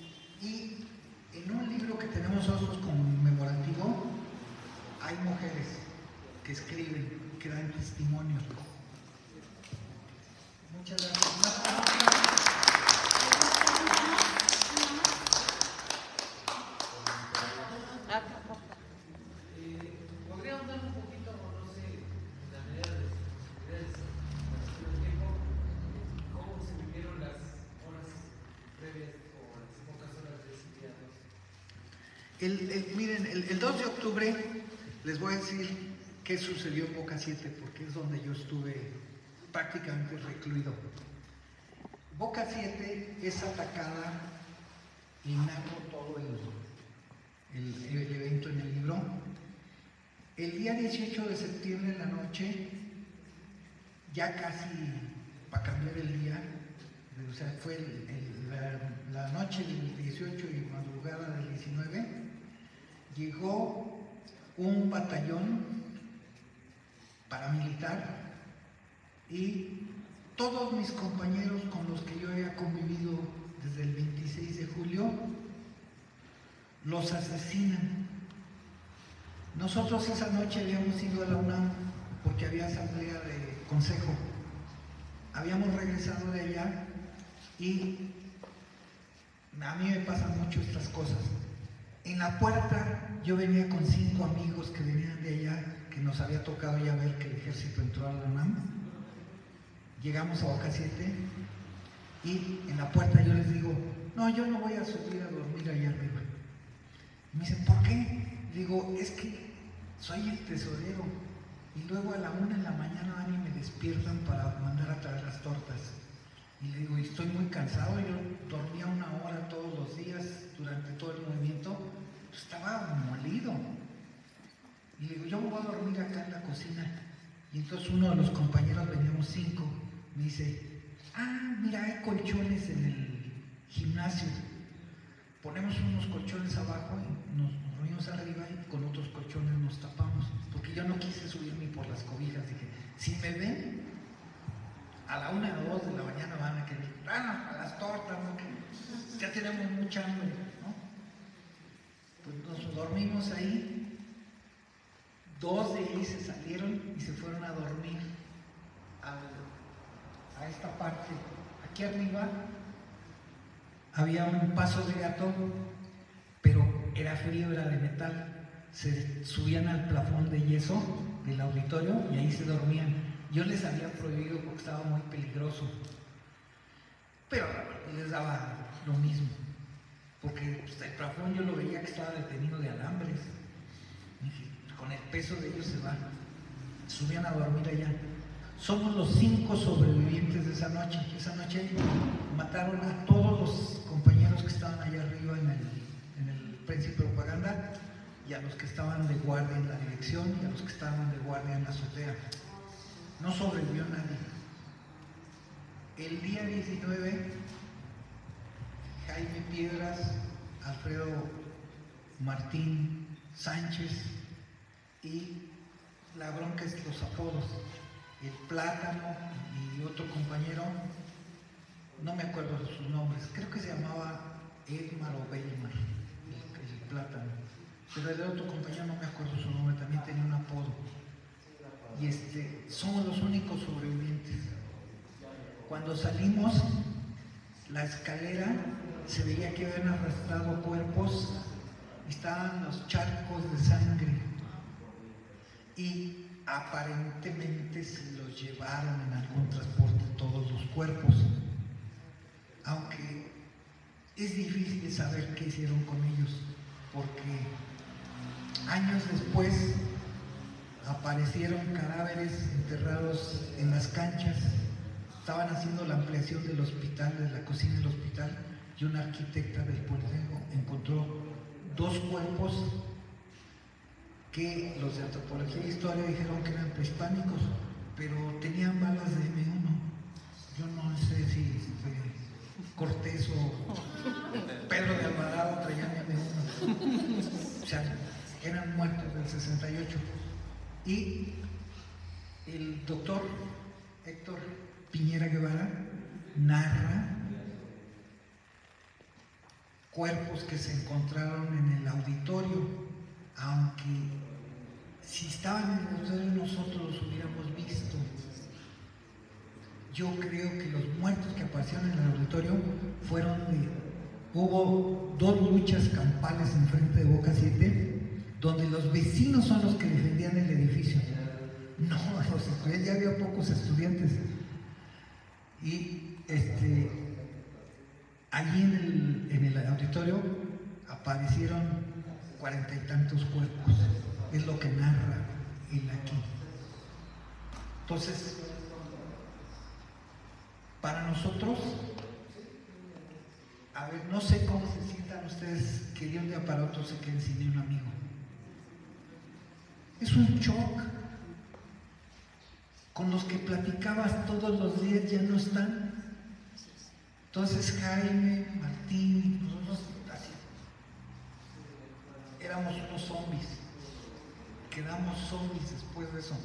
Y en un libro que tenemos nosotros conmemorativo, hay mujeres que escriben, que dan testimonios. Muchas gracias.
¿Podría ahondar un poquito, no sé, en la manera de sus actividades del tiempo, cómo se vivieron las horas previas o las pocas horas de ese día?
Miren, el 2 de octubre les voy a decir qué sucedió en Boca 7, porque es donde yo estuve prácticamente recluido. Boca 7 es atacada y narro todo el evento en el libro. El día 18 de septiembre en la noche, ya casi para cambiar el día, o sea, fue la noche del 18 y madrugada del 19, llegó un batallón paramilitar y todos mis compañeros con los que yo había convivido desde el 26 de julio, los asesinan. Nosotros esa noche habíamos ido a la UNAM porque había asamblea de consejo. Habíamos regresado de allá y a mí me pasan mucho estas cosas. En la puerta yo venía con 5 amigos que venían de allá, que nos había tocado ya ver que el ejército entró a la UNAM. Llegamos a Boca 7 y en la puerta yo les digo, no, yo no voy a subir a dormir allá arriba. Me dicen, ¿por qué? Digo, es que soy el tesorero y luego a la 1 de la mañana van y me despiertan para mandar a traer las tortas. Y le digo, y estoy muy cansado, yo dormía 1 hora todos los días durante todo el movimiento, pues estaba molido. Y le digo, yo me voy a dormir acá en la cocina. Y entonces uno de los compañeros, veníamos 5, me dice, ah, mira, hay colchones en el gimnasio. Ponemos unos colchones abajo y nos dormimos arriba y con otros colchones nos tapamos. Porque yo no quise subir ni por las cobijas. Dije, si me ven, a la 1 o 2 de la mañana van a querer, a las tortas, ¿no? Que ya tenemos mucha hambre, ¿no? Pues nos dormimos ahí. 2 de ellos se salieron y se fueron a dormir a esta parte. Aquí arriba había un paso de gato, pero era frío, era de metal. Se subían al plafón de yeso del auditorio y ahí se dormían. Yo les había prohibido porque estaba muy peligroso, pero les daba lo mismo, porque pues, el plafón yo lo veía que estaba detenido de alambres. Dije, con el peso de ellos se van, subían a dormir allá. Somos los 5 sobrevivientes de esa noche. Esa noche mataron a todos los compañeros que estaban allá arriba en el Príncipe Propaganda y a los que estaban de guardia en la dirección y a los que estaban de guardia en la azotea. No sobrevivió nadie. El día 19, Jaime Piedras, Alfredo Martín Sánchez y la bronca es los apodos. El Plátano y otro compañero, no me acuerdo de sus nombres, creo que se llamaba Edmar o Belmar, el Plátano. Pero el otro compañero no me acuerdo su nombre, también tenía un apodo. Y somos los únicos sobrevivientes. Cuando salimos, la escalera se veía que habían arrastrado cuerpos, estaban los charcos de sangre y aparentemente se los llevaron en algún transporte todos los cuerpos, aunque es difícil saber qué hicieron con ellos, porque años después aparecieron cadáveres enterrados en las canchas. Estaban haciendo la ampliación del hospital, de la cocina del hospital, y una arquitecta del Politécnico encontró 2 cuerpos que los de antropología e historia dijeron que eran prehispánicos, pero tenían balas de M1. Yo no sé si Cortés o Pedro de Alvarado traían M1. O sea, eran muertos del 68. Y el doctor Héctor Piñera Guevara narra cuerpos que se encontraron en el auditorio, aunque si estaban en el auditorio nosotros los hubiéramos visto. Yo creo que los muertos que aparecieron en el auditorio fueron hubo 2 luchas campales enfrente de Boca 7, donde los vecinos son los que defendían el edificio. No, los estudiantes, ya había pocos estudiantes. Y allí en el auditorio aparecieron 40 y tantos cuerpos. Es lo que narra él aquí. Entonces, para nosotros, a ver, no sé cómo se sientan ustedes que de un día para otro se queden sin un amigo. es un shock. Con los que platicabas todos los días ya no están. Entonces Jaime, Martín, nosotros así, éramos unos zombies. Quedamos zombies después de eso.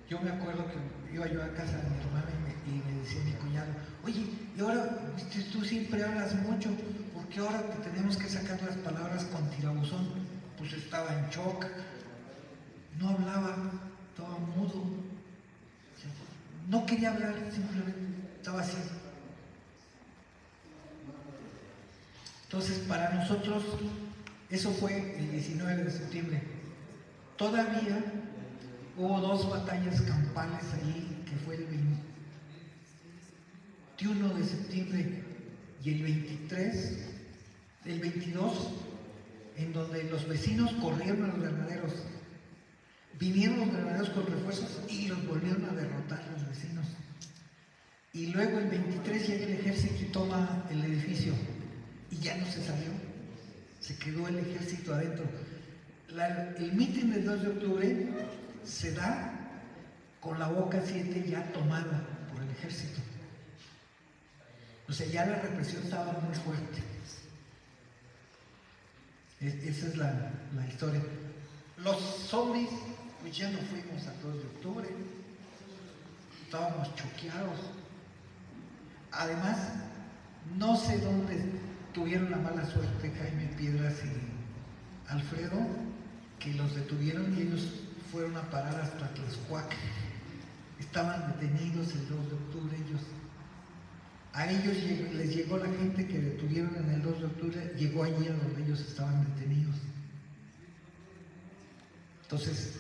Yo me acuerdo que iba yo a casa de mi hermana y me decía mi cuñado, oye, y ahora tú siempre hablas mucho, ¿por qué ahora te tenemos que sacar las palabras con tirabuzón? Pues estaba en shock, no hablaba, estaba mudo, o sea, no quería hablar, simplemente estaba así. Entonces, para nosotros, eso fue el 19 de septiembre. Todavía hubo 2 batallas campales allí, que fue el 21 de septiembre y el 22, en donde los vecinos corrieron a los granaderos. Vinieron los granaderos con refuerzos y los volvieron a derrotar los vecinos. Y luego el 23 llega el ejército y toma el edificio. Y ya no se salió, se quedó el ejército adentro. El mitin del 2 de octubre se da con la Boca 7 ya tomada por el ejército. O sea, ya la represión estaba muy fuerte. Esa es la historia. Los zombies, pues ya no fuimos al 2 de octubre, estábamos choqueados. Además, no sé dónde tuvieron la mala suerte Jaime Piedras y Alfredo, que los detuvieron y ellos fueron a parar hasta Tlaxcuac. Estaban detenidos el 2 de octubre ellos. A ellos les llegó la gente que detuvieron en el 2 de octubre, llegó allí a donde ellos estaban detenidos. Entonces,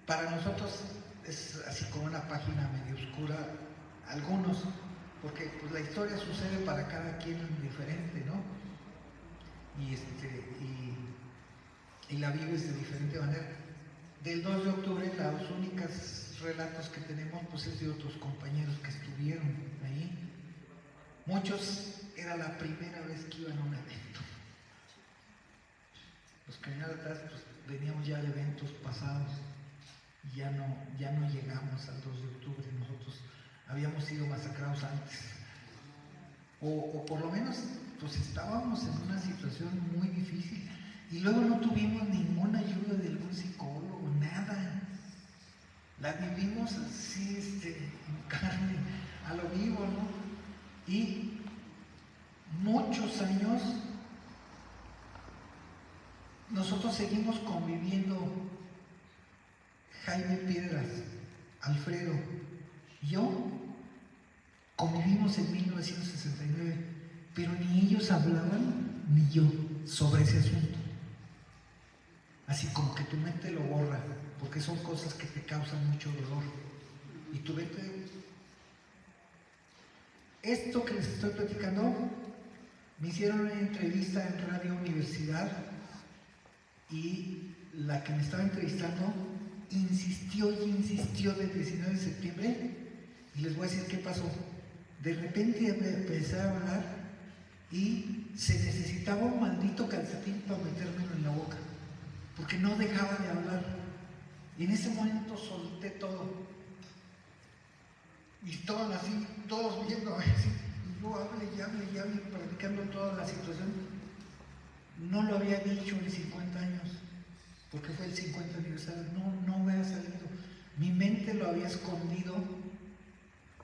para nosotros es así como una página medio oscura, algunos, porque pues, la historia sucede para cada quien diferente, ¿no? Y la vives de diferente manera. Del 2 de octubre, los únicos relatos que tenemos pues es de otros compañeros que estuvieron ahí. Muchos era la primera vez que iban a un evento. Los que venían atrás pues, veníamos ya de eventos pasados y ya no llegamos al 2 de octubre. Nosotros habíamos sido masacrados antes. O por lo menos pues estábamos en una situación muy difícil y luego no tuvimos ninguna ayuda de algún psicólogo, nada. La vivimos así en carne, a lo vivo, ¿no? Y muchos años nosotros seguimos conviviendo, Jaime Piedras, Alfredo y yo convivimos en 1969, pero ni ellos hablaban ni yo sobre ese asunto. Así como que tu mente lo borra, porque son cosas que te causan mucho dolor. Y tu mente... Esto que les estoy platicando, me hicieron una entrevista en Radio Universidad y la que me estaba entrevistando insistió y insistió del 19 de septiembre y les voy a decir qué pasó. De repente empecé a hablar y se necesitaba un maldito calcetín para metérmelo en la boca, porque no dejaba de hablar. Y en ese momento solté todo. Y estaban así, todos viendo, así, y yo hable, platicando toda la situación. No lo había dicho en 50 años, porque fue el 50 aniversario, no me había salido. Mi mente lo había escondido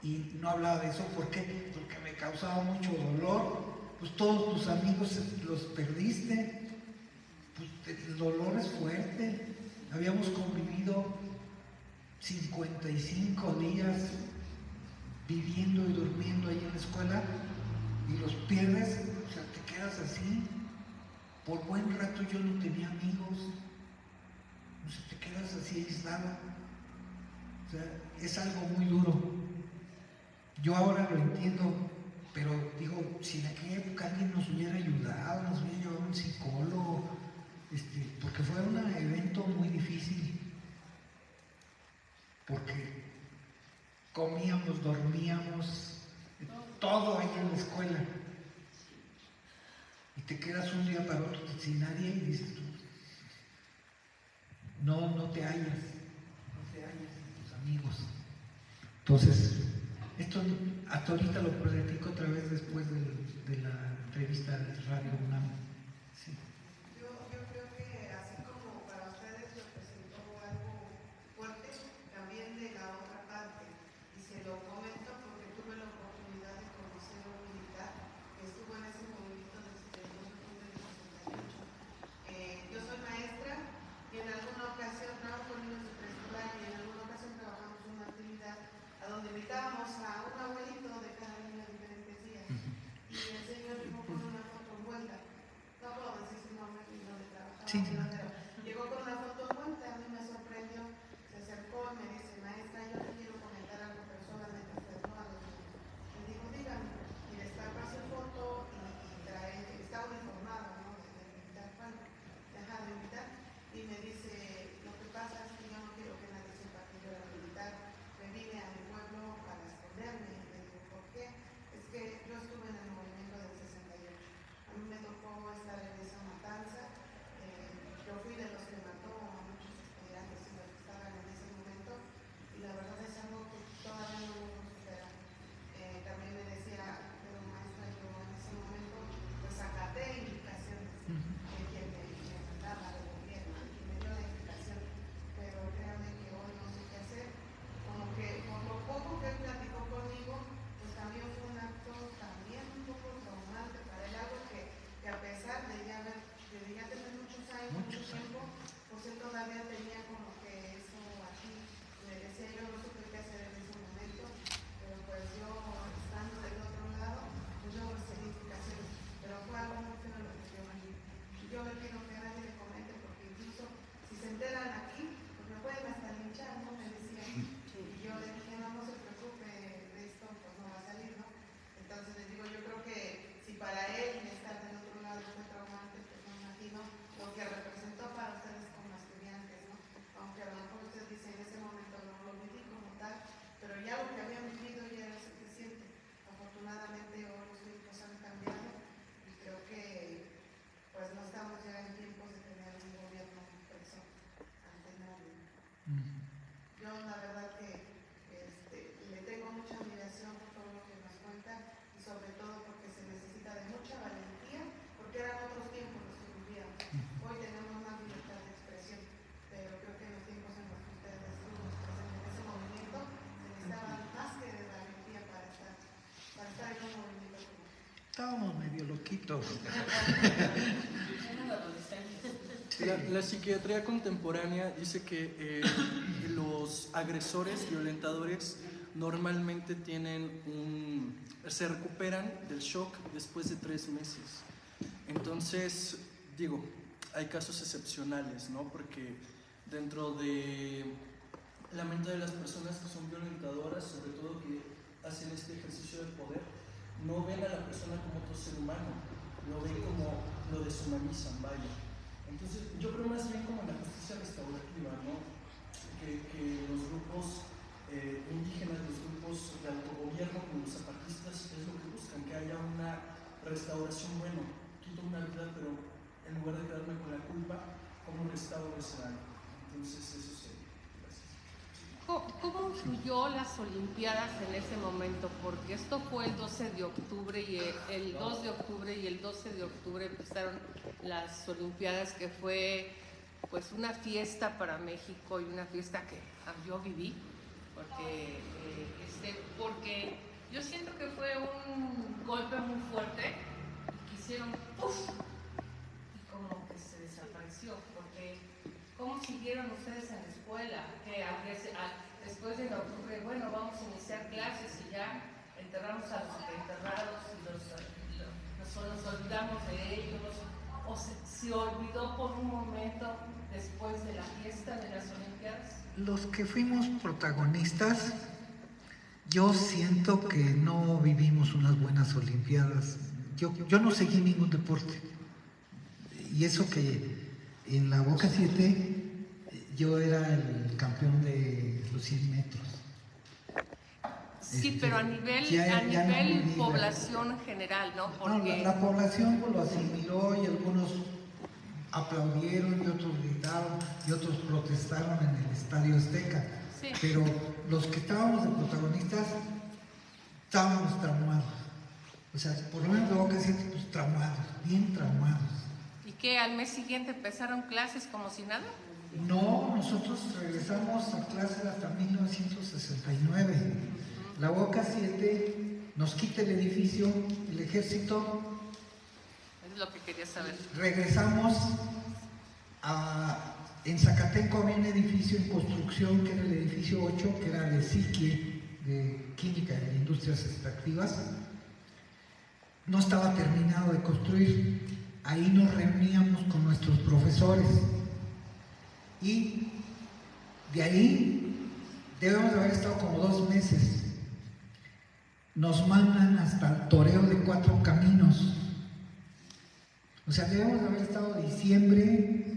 y no hablaba de eso. ¿Por qué? Porque me causaba mucho dolor. Pues todos tus amigos los perdiste, pues el dolor es fuerte. Habíamos convivido 55 días viviendo y durmiendo ahí en la escuela y los pierdes, o sea, te quedas así. Por buen rato yo no tenía amigos, o sea, te quedas así aislado. O sea, es algo muy duro. Yo ahora lo entiendo, pero digo, si en aquella época alguien nos hubiera ayudado, nos hubiera llevado un psicólogo, porque fue un evento muy difícil, porque comíamos, dormíamos, todo ahí en la escuela. Y te quedas un día para otro sin nadie y dices tú, no te hallas en tus amigos. Entonces, esto hasta ahorita lo platico otra vez después de la entrevista de Radio UNAM. Sí.
Yo creo que así como para ustedes representó algo fuerte, también de la otra parte, y se lo comento porque tuve la oportunidad de conocer a un militar que estuvo en ese movimiento desde el 68. Yo soy maestra y en alguna ocasión trabajo con niños de preescolar y en alguna ocasión trabajamos una actividad a donde invitábamos a un abuelito de cada niño de diferentes días y el señor llegó con una foto envuelta. No puedo decir su nombre ni dónde trabajaba,
Sí.
pero llegó con una foto envuelta, a mí me sorprendió, se acercó y me dice, maestra, yo le quiero comentar algo, pero solamente usted no a los niños. Le digo, dígame, y le saca su foto y trae, está uniformado, ¿no? De militar, bueno, deja de militar, y me dice, lo que pasa es que yo no quiero que nadie sepa que yo era militar, me vine a mi pueblo para esconderme. Y le digo, ¿por qué? Es que yo estuve en el movimiento del 68. A mí me tocó estar en esa matanza. Yo fui de los que mató a muchos estudiantes y los que estaban en ese momento. Y la verdad es algo que todavía no me supera. También me decía, pero maestra, yo en ese momento pues acaté indicaciones de quien me mandaba del gobierno y me dio la indicación. Pero créanme que hoy no sé qué hacer. Como que por lo poco que él platicó conmigo, pues también fue un acto también un poco traumante para él, algo que a pesar de ya tener muchos años, mucho tiempo, pues él todavía tenía como que eso aquí. Me decía, yo no supe qué hacer en ese momento, pero pues yo estando del otro lado, pues yo recibí indicaciones, pero fue algo muy feo lo que yo viví. Y yo le pido que nadie le comente porque incluso si se enteran aquí, pues me pueden hasta linchar, ¿no? Me decía. Y yo le dije, no se preocupe, de esto pues no va a salir, ¿no? Entonces les digo, yo creo que si para él estar del otro lado fue traumante, pues no imagino lo que representó para ustedes como estudiantes, ¿no? Aunque a lo mejor ustedes dicen en ese momento no lo viví como tal, pero ya lo que habían vivido ya era suficiente. Afortunadamente hoy los tiempos han cambiado y creo que pues no estamos ya en tiempos de tener un gobierno preso ante nadie. Yo la verdad que le tengo mucha admiración por todo lo que nos cuenta y sobre todo porque se necesita de mucha valentía, porque eran otros tiempos los que vivíamos. Hoy tenemos más libertad de expresión, pero creo que en los tiempos en los que ustedes estuvieron presentes en ese movimiento se necesitaba más que de valentía para estar en un movimiento como este.
Estábamos medio loquitos.
La psiquiatría contemporánea dice que los agresores, violentadores, normalmente se recuperan del shock después de 3 meses. Entonces, digo, hay casos excepcionales, ¿no? Porque dentro de la mente de las personas que son violentadoras, sobre todo que hacen este ejercicio de poder, no ven a la persona como otro ser humano, lo ven como lo deshumanizan, vaya. Entonces, yo creo más bien como en la justicia restaurativa, ¿no? Que los grupos indígenas, los grupos de autogobierno, como los zapatistas, es lo que buscan, que haya una restauración. Bueno, quito una vida, pero en lugar de quedarme con la culpa, ¿cómo restauro ese daño? Entonces, eso sería. Gracias.
¿Cómo influyó las Olimpiadas en ese momento? Porque esto fue el 12 de octubre y el 2 de octubre y el 12 de octubre empezaron las Olimpiadas, que fue pues una fiesta para México y una fiesta que yo viví, porque yo siento que fue un golpe muy fuerte, que hicieron ¡puf! Y como que se desapareció, porque ¿cómo siguieron ustedes en la escuela? Que después de octubre, bueno, vamos a iniciar clases y ya enterramos a los enterrados y nos olvidamos de ellos, o se olvidó por un momento después de la fiesta de las Olimpiadas.
Los que fuimos protagonistas, yo siento que no vivimos unas buenas Olimpiadas. Yo no seguí ningún deporte. Y eso que en la Boca 7 yo era el campeón de los 100 metros.
Sí, pero a nivel
no
población general, ¿no?
Porque... No, la población lo asimiló y algunos aplaudieron y otros gritaron y otros protestaron en el Estadio Azteca.
Sí.
Pero los que estábamos de protagonistas estábamos traumados. O sea, por lo menos de Boca 7, pues traumados, bien traumados.
¿Y qué, al mes siguiente empezaron clases como si nada?
No, nosotros regresamos a clases hasta 1969. La Boca 7 nos quita el edificio, el ejército.
Es lo que quería saber.
Regresamos en Zacatenco había un edificio en construcción que era el edificio 8, que era de SIQUIE, de Química y Industrias Extractivas. No estaba terminado de construir. Ahí nos reuníamos con nuestros profesores. Y de ahí debemos de haber estado como 2 meses. Nos mandan hasta el toreo de 4 Caminos. O sea, debemos de haber estado diciembre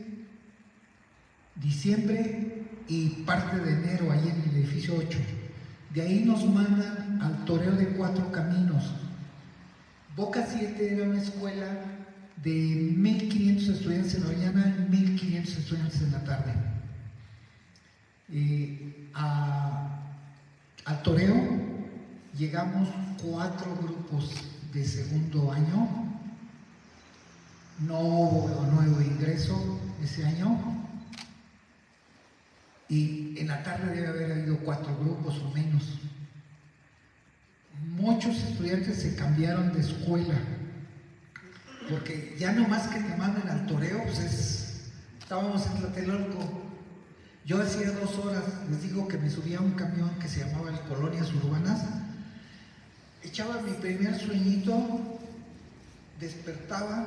y parte de enero ahí en el edificio 8. De ahí nos mandan al toreo de 4 Caminos. Boca 7 era una escuela de 1.500 estudiantes en la mañana y 1.500 estudiantes en la tarde. Al toreo llegamos 4 grupos de segundo año. No hubo nuevo ingreso ese año. Y en la tarde debe haber habido 4 grupos o menos. Muchos estudiantes se cambiaron de escuela, porque ya no más que te manden al toreo, pues estábamos en Tlatelolco. Yo hacía 2 horas, les digo que me subía a un camión que se llamaba el Colonias Urbanas, echaba mi primer sueñito, despertaba,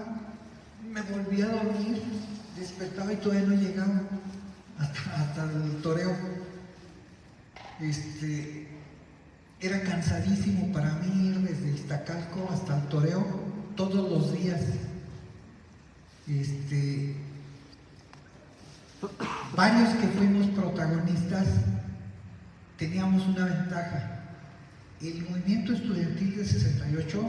me volvía a dormir, despertaba y todavía no llegaba hasta el toreo. Era cansadísimo para mí ir desde Iztacalco hasta el toreo todos los días. Varios que fuimos protagonistas teníamos una ventaja. El movimiento estudiantil de 68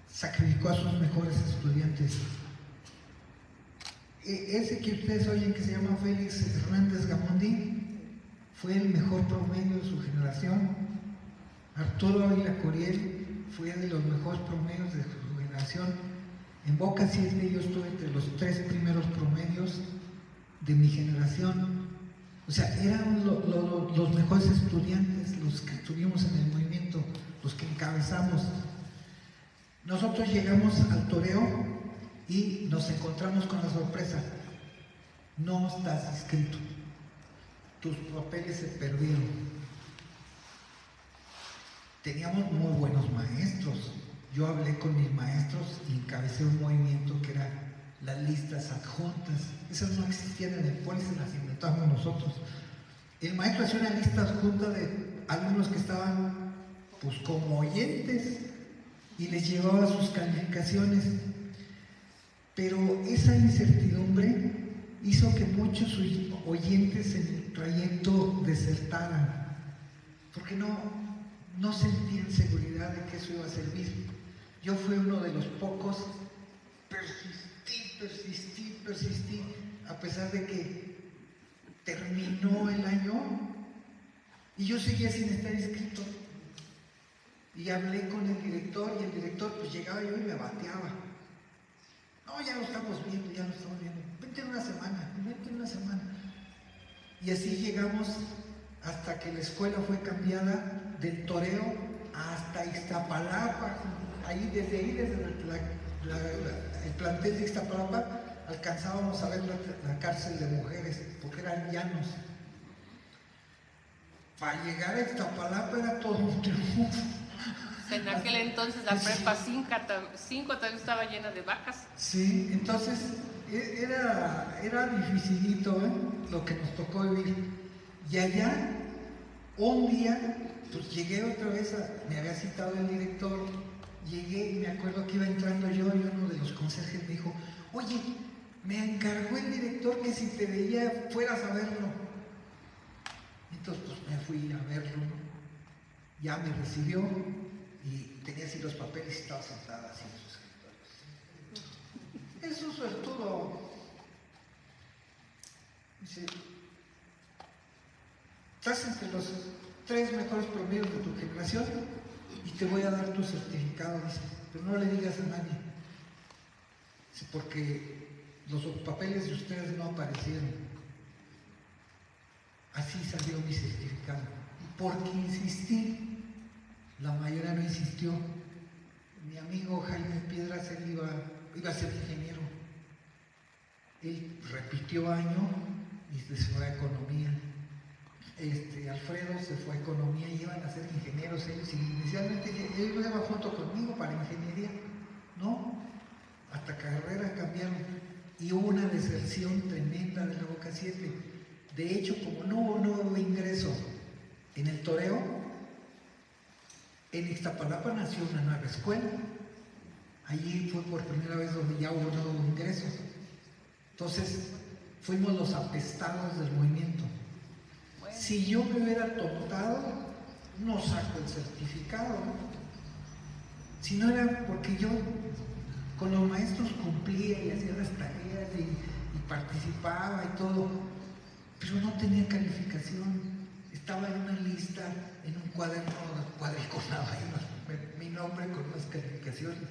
sacrificó a sus mejores estudiantes. Ese que ustedes oyen que se llama Félix Hernández Gamondi fue el mejor promedio de su generación. Arturo Ávila Coriel fue de los mejores promedios de su generación. En Boca 7 yo estuve entre los 3 primeros promedios de mi generación. O sea, eran los mejores estudiantes, los que estuvimos en el movimiento, los que encabezamos. Nosotros llegamos al toreo y nos encontramos con la sorpresa: no estás inscrito, tus papeles se perdieron. Teníamos muy buenos maestros. Yo hablé con mis maestros y encabecé un movimiento que era las listas adjuntas. Esas no existían en el POLI, se las inventamos nosotros. El maestro hacía una lista adjunta de alumnos que estaban pues como oyentes y les llevaba sus calificaciones. Pero esa incertidumbre hizo que muchos oyentes en el trayecto desertaran, porque no sentían seguridad de que eso iba a servir. Yo fui uno de los pocos, persistí, a pesar de que terminó el año y yo seguía sin estar inscrito. Y hablé con el director y el director pues llegaba yo y me bateaba. No, ya lo estamos viendo. Vente en una semana. Y así llegamos hasta que la escuela fue cambiada del toreo hasta Iztapalapa. Desde el plantel de Iztapalapa alcanzábamos a ver la cárcel de mujeres, porque eran llanos. Para llegar a Iztapalapa era todo un triunfo.
En aquel entonces la prepa 5 también estaba llena de vacas.
Sí, entonces era dificilito lo que nos tocó vivir. Y allá, un día, pues llegué otra vez, me había citado el director, llegué y me acuerdo que iba entrando yo y uno de los conserjes me dijo: oye, me encargó el director que si te veía fueras a verlo. Entonces pues me fui a verlo, ya me recibió y tenía así los papeles y estaba sentada así en su Es un suertudo. Dice, estás entre los 3 mejores promedios de tu generación y te voy a dar tu certificado, dice, pero no le digas a nadie. Dice, porque los papeles de ustedes no aparecieron. Así salió mi certificado. Y porque insistí, la mayoría no insistió. Mi amigo Jaime Piedras, él iba a ser ingeniero. Él repitió año y se fue a economía. Alfredo se fue a economía y iban a ser ingenieros ellos. Y inicialmente ellos iban junto conmigo para ingeniería. No, hasta carrera cambiaron. Y hubo una deserción tremenda de la Boca 7. De hecho, como no hubo nuevo ingreso en el toreo, en Ixtapalapa nació una nueva escuela. Allí fue por primera vez donde ya hubo nuevo ingreso. Entonces, fuimos los apestados del movimiento. Bueno. Si yo me hubiera tontado, no saco el certificado, ¿no? Si no era porque yo con los maestros cumplía y hacía las tareas y participaba y todo, pero no tenía calificación. Estaba en una lista, en un cuaderno cuadriculado, mi nombre con las calificaciones.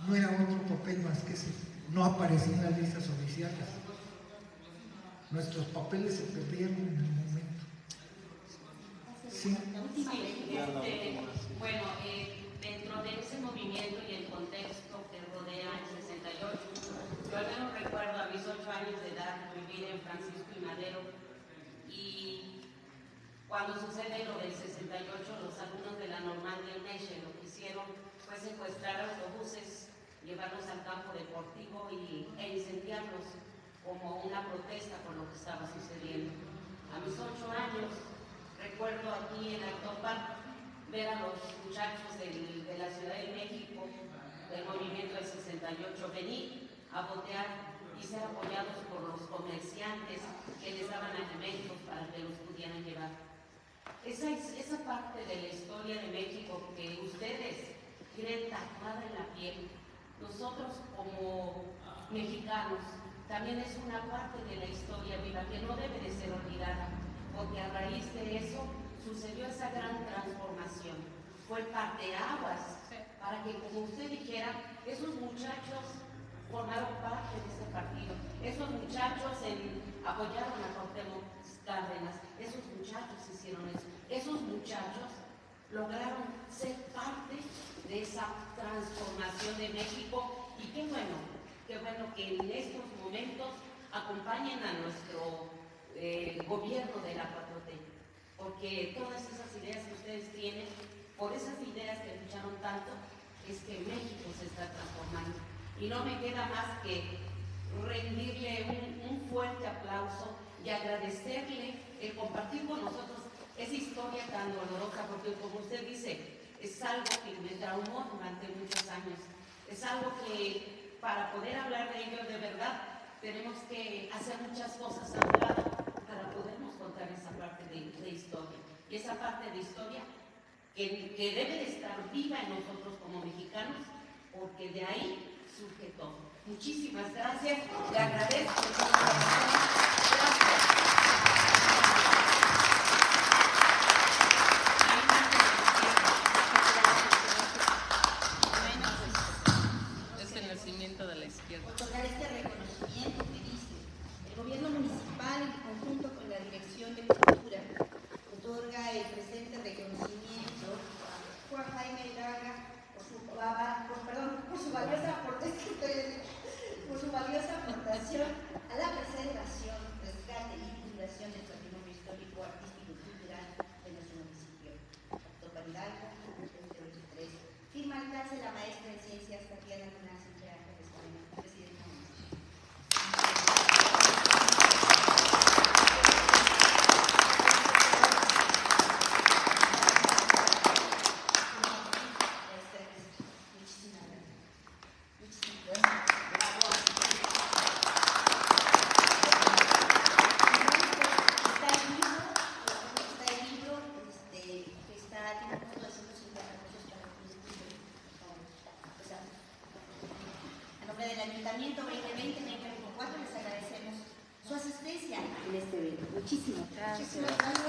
No era otro papel más que ese. No aparecía en las listas oficiales. Nuestros papeles se perdieron en el momento. Sí.
Bueno, dentro de ese movimiento y el contexto que rodea el 68, yo al menos recuerdo a mis 8 años de edad vivir en Francisco y Madero, y cuando sucede lo del 68, los alumnos de la normal del Meche lo que hicieron fue secuestrar autobuses, llevarlos al campo deportivo e incendiarlos como una protesta por lo que estaba sucediendo. A mis 8 años recuerdo aquí en Actopan ver a los muchachos de la Ciudad de México, del movimiento del 68, venir a botear y ser apoyados por los comerciantes que les daban alimentos para que los pudieran llevar. Esa parte de la historia de México que ustedes tienen tatuada en la piel, nosotros como mexicanos también es una parte de la historia viva que no debe de ser olvidada, porque a raíz de eso sucedió esa gran transformación. Fue parteaguas para que, como usted dijera, esos muchachos formaron parte de ese partido. Esos muchachos apoyaron a Cuauhtémoc Cárdenas. Esos muchachos hicieron eso. Esos muchachos lograron ser parte de esa transformación de México. Y qué bueno que en estos momentos acompañen a nuestro gobierno de la 4T, porque todas esas ideas que ustedes tienen, por esas ideas que lucharon tanto, es que México se está transformando. Y no me queda más que rendirle un fuerte aplauso y agradecerle el compartir con nosotros esa historia tan dolorosa, porque como usted dice, es algo que me traumó durante muchos años. Es algo que para poder hablar de ello de verdad tenemos que hacer muchas cosas a un lado para podernos contar esa parte de historia. Y esa parte de historia que debe de estar viva en nosotros como mexicanos, porque de ahí surge todo. Muchísimas gracias, le agradezco. Gracias.
De la izquierda.
Otorgar este reconocimiento que dice el gobierno municipal en conjunto con la Dirección de Cultura otorga el presente reconocimiento a Juan Jaime Gaga por su valiosa aportación a la preservación, rescate y divulgación del patrimonio histórico, artístico y cultural de nuestro municipio. Actopan Hidalgo, 2023. Firma el clase la maestra en ciencias Tatiana Luna Santiago. en este evento. Muchísimas gracias.